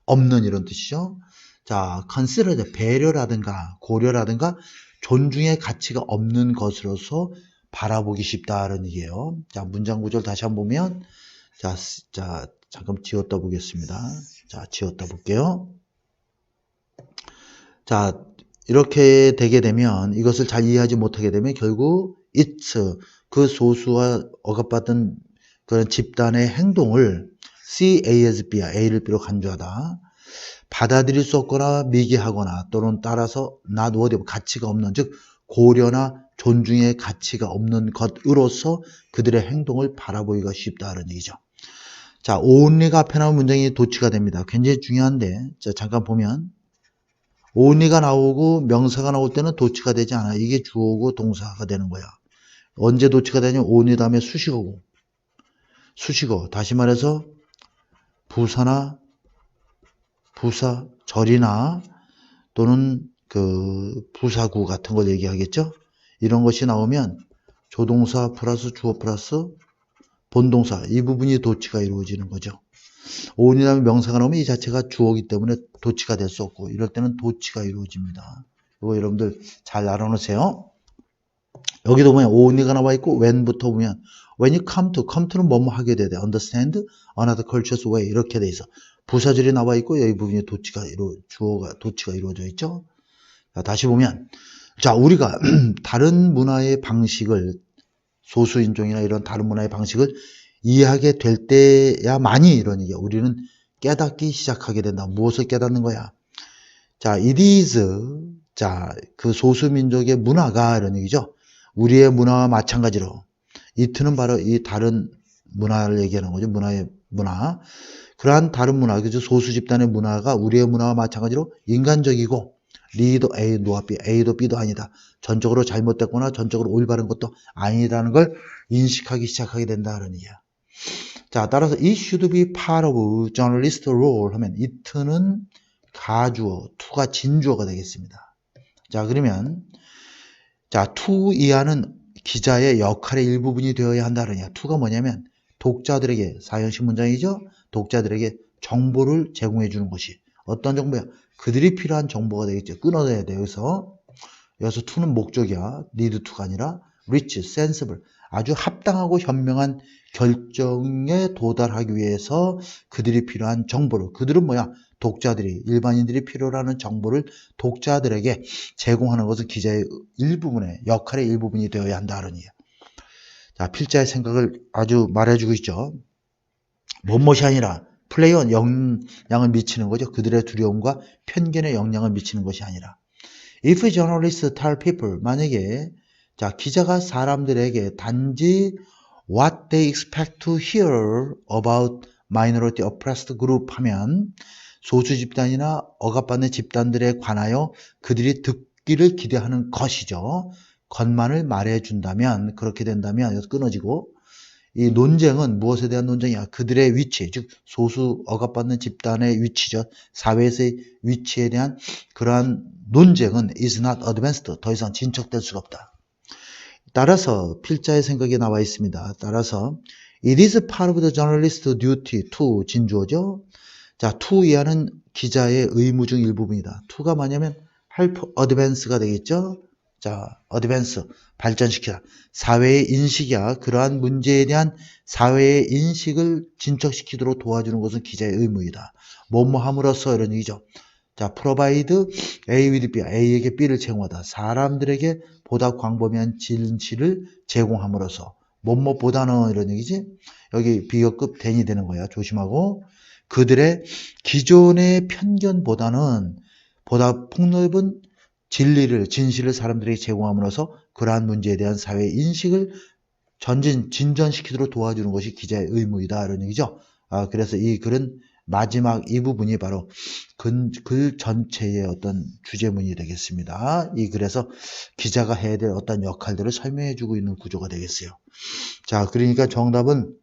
없는 이런 뜻이죠. 자, consider 배려라든가 고려라든가 존중의 가치가 없는 것으로서 바라보기 쉽다는 얘기예요. 자, 문장 구조를 다시 한번 보면 잠깐 지웠다 보겠습니다. 자, 지웠다 볼게요. 자, 이렇게 되게 되면 이것을 잘 이해하지 못하게 되면 결국 it's 그 소수와 억압받은 그런 집단의 행동을 C, A as B야. A를 B로 간주하다. 받아들일 수 없거나 미개하거나 또는 따라서 not worthy 가치가 없는 즉 고려나 존중의 가치가 없는 것으로서 그들의 행동을 바라보기가 쉽다는 얘기죠. 자, only가 앞에 나온 문장이 도치가 됩니다. 굉장히 중요한데 잠깐 보면 only가 나오고 명사가 나올 때는 도치가 되지 않아. 이게 주어고 동사가 되는 거야. 언제 도치가 되냐면 only 다음에 수식어고 수식어 다시 말해서 부사, 절이나 또는 그 부사구 같은 걸 얘기하겠죠. 이런 것이 나오면 조동사 플러스 주어 플러스 본동사 이 부분이 도치가 이루어지는 거죠. only라는 명사가 나오면 이 자체가 주어이기 때문에 도치가 될 수 없고 이럴 때는 도치가 이루어집니다. 이거 여러분들 잘 알아놓으세요. 여기도 보면 only가 나와 있고 when부터 보면 when you come to는 뭐뭐 하게 돼야 돼. understand another culture's way 이렇게 돼 있어. 부사절이 나와 있고 여기 부분이 주어가 도치가 이루어져 있죠. 자, 다시 보면 우리가 다른 문화의 방식을 소수인종이나 이런 다른 문화의 방식을 이해하게 될 때야만이 이런 얘기야. 우리는 깨닫기 시작하게 된다. 무엇을 깨닫는 거야? it is 그 소수민족의 문화가 이런 얘기죠. 우리의 문화와 마찬가지로 it는 바로 이 다른 문화를 얘기하는 거죠. 문화. 그러한 다른 문화, 그죠? 소수 집단의 문화가 우리의 문화와 마찬가지로 인간적이고 리도 A, 노아 B, A도 B도 아니다. 전적으로 잘못됐거나 전적으로 올바른 것도 아니라는 걸 인식하기 시작하게 된다는 얘기야. 자, 따라서 it should be part of journalist role 하면 it는 가주어, to가 진주어가 되겠습니다. 자, 그러면 to 이하는 기자의 역할의 일부분이 되어야 한다는 얘기야. to가 뭐냐면 독자들에게 사형식 문장이죠. 독자들에게 정보를 제공해 주는 것이 어떤 정보야? 그들이 필요한 정보가 되겠죠. 끊어내야 돼. 여기서 to는 목적이야. need to가 아니라 reach, sensible. 아주 합당하고 현명한 결정에 도달하기 위해서 그들이 필요한 정보를, 그들은 뭐야? 독자들이, 일반인들이 필요로 하는 정보를 독자들에게 제공하는 것은 기자의 일부분의, 역할의 일부분이 되어야 한다는 얘기야. 자, 필자의 생각을 아주 말해주고 있죠. 뭐뭇이 아니라 플레이온 영향을 미치는 거죠. 그들의 두려움과 편견에 영향을 미치는 것이 아니라. If journalists tell people, 만약에 자 기자가 사람들에게 단지 what they expect to hear about minority oppressed group 하면 소수 집단이나 억압받는 집단들에 관하여 그들이 듣기를 기대하는 것이죠. 것만을 말해준다면, 그렇게 된다면 여기서 끊어지고, 이 논쟁은 무엇에 대한 논쟁이야? 그들의 위치, 즉 소수 억압받는 집단의 위치죠. 사회에서의 위치에 대한 그러한 논쟁은 is not advanced. 더 이상 진척될 수가 없다. 따라서 필자의 생각이 나와 있습니다. 따라서 it is part of the journalist's duty to 진주어죠. 자, to 이하는 기자의 의무 중 일부분이다. to가 뭐냐면 help advance가 되겠죠. 자, advance 발전시키다. 사회의 인식이야. 그러한 문제에 대한 사회의 인식을 진척시키도록 도와주는 것은 기자의 의무이다. 뭐뭐 함으로써 이런 얘기죠. 자, provide A with B, A에게 B를 제공하다. 사람들에게 보다 광범위한 진실을 제공함으로써 뭐뭐보다는 이런 얘기지. 여기 비교급 대이 되는 거야. 조심하고. 그들의 기존의 편견보다는 보다 폭넓은 진실을 사람들에게 제공함으로써 그러한 문제에 대한 사회 인식을 진전시키도록 도와주는 것이 기자의 의무이다. 이런 얘기죠. 그래서 이 글은 마지막 이 부분이 바로 글 전체의 어떤 주제문이 되겠습니다. 이 글에서 기자가 해야 될 어떤 역할들을 설명해 주고 있는 구조가 되겠어요. 자, 그러니까 정답은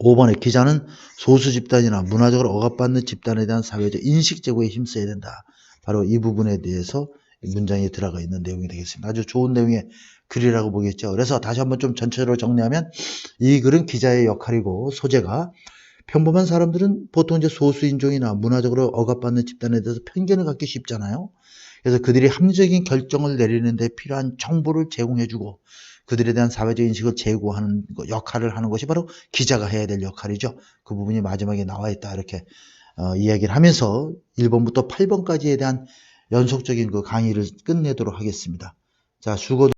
5번에 기자는 소수 집단이나 문화적으로 억압받는 집단에 대한 사회적 인식 제고에 힘써야 된다. 바로 이 부분에 대해서 문장에 들어가 있는 내용이 되겠습니다. 아주 좋은 내용의 글이라고 보겠죠. 그래서 다시 한번 좀 전체적으로 정리하면 이 글은 기자의 역할이고 소재가 평범한 사람들은 보통 이제 소수인종이나 문화적으로 억압받는 집단에 대해서 편견을 갖기 쉽잖아요. 그래서 그들이 합리적인 결정을 내리는데 필요한 정보를 제공해주고 그들에 대한 사회적 인식을 제고하는 역할을 하는 것이 바로 기자가 해야 될 역할이죠. 그 부분이 마지막에 나와 있다 이렇게 이야기를 하면서 1번부터 8번까지에 대한 연속적인 그 강의를 끝내도록 하겠습니다. 자, 수고.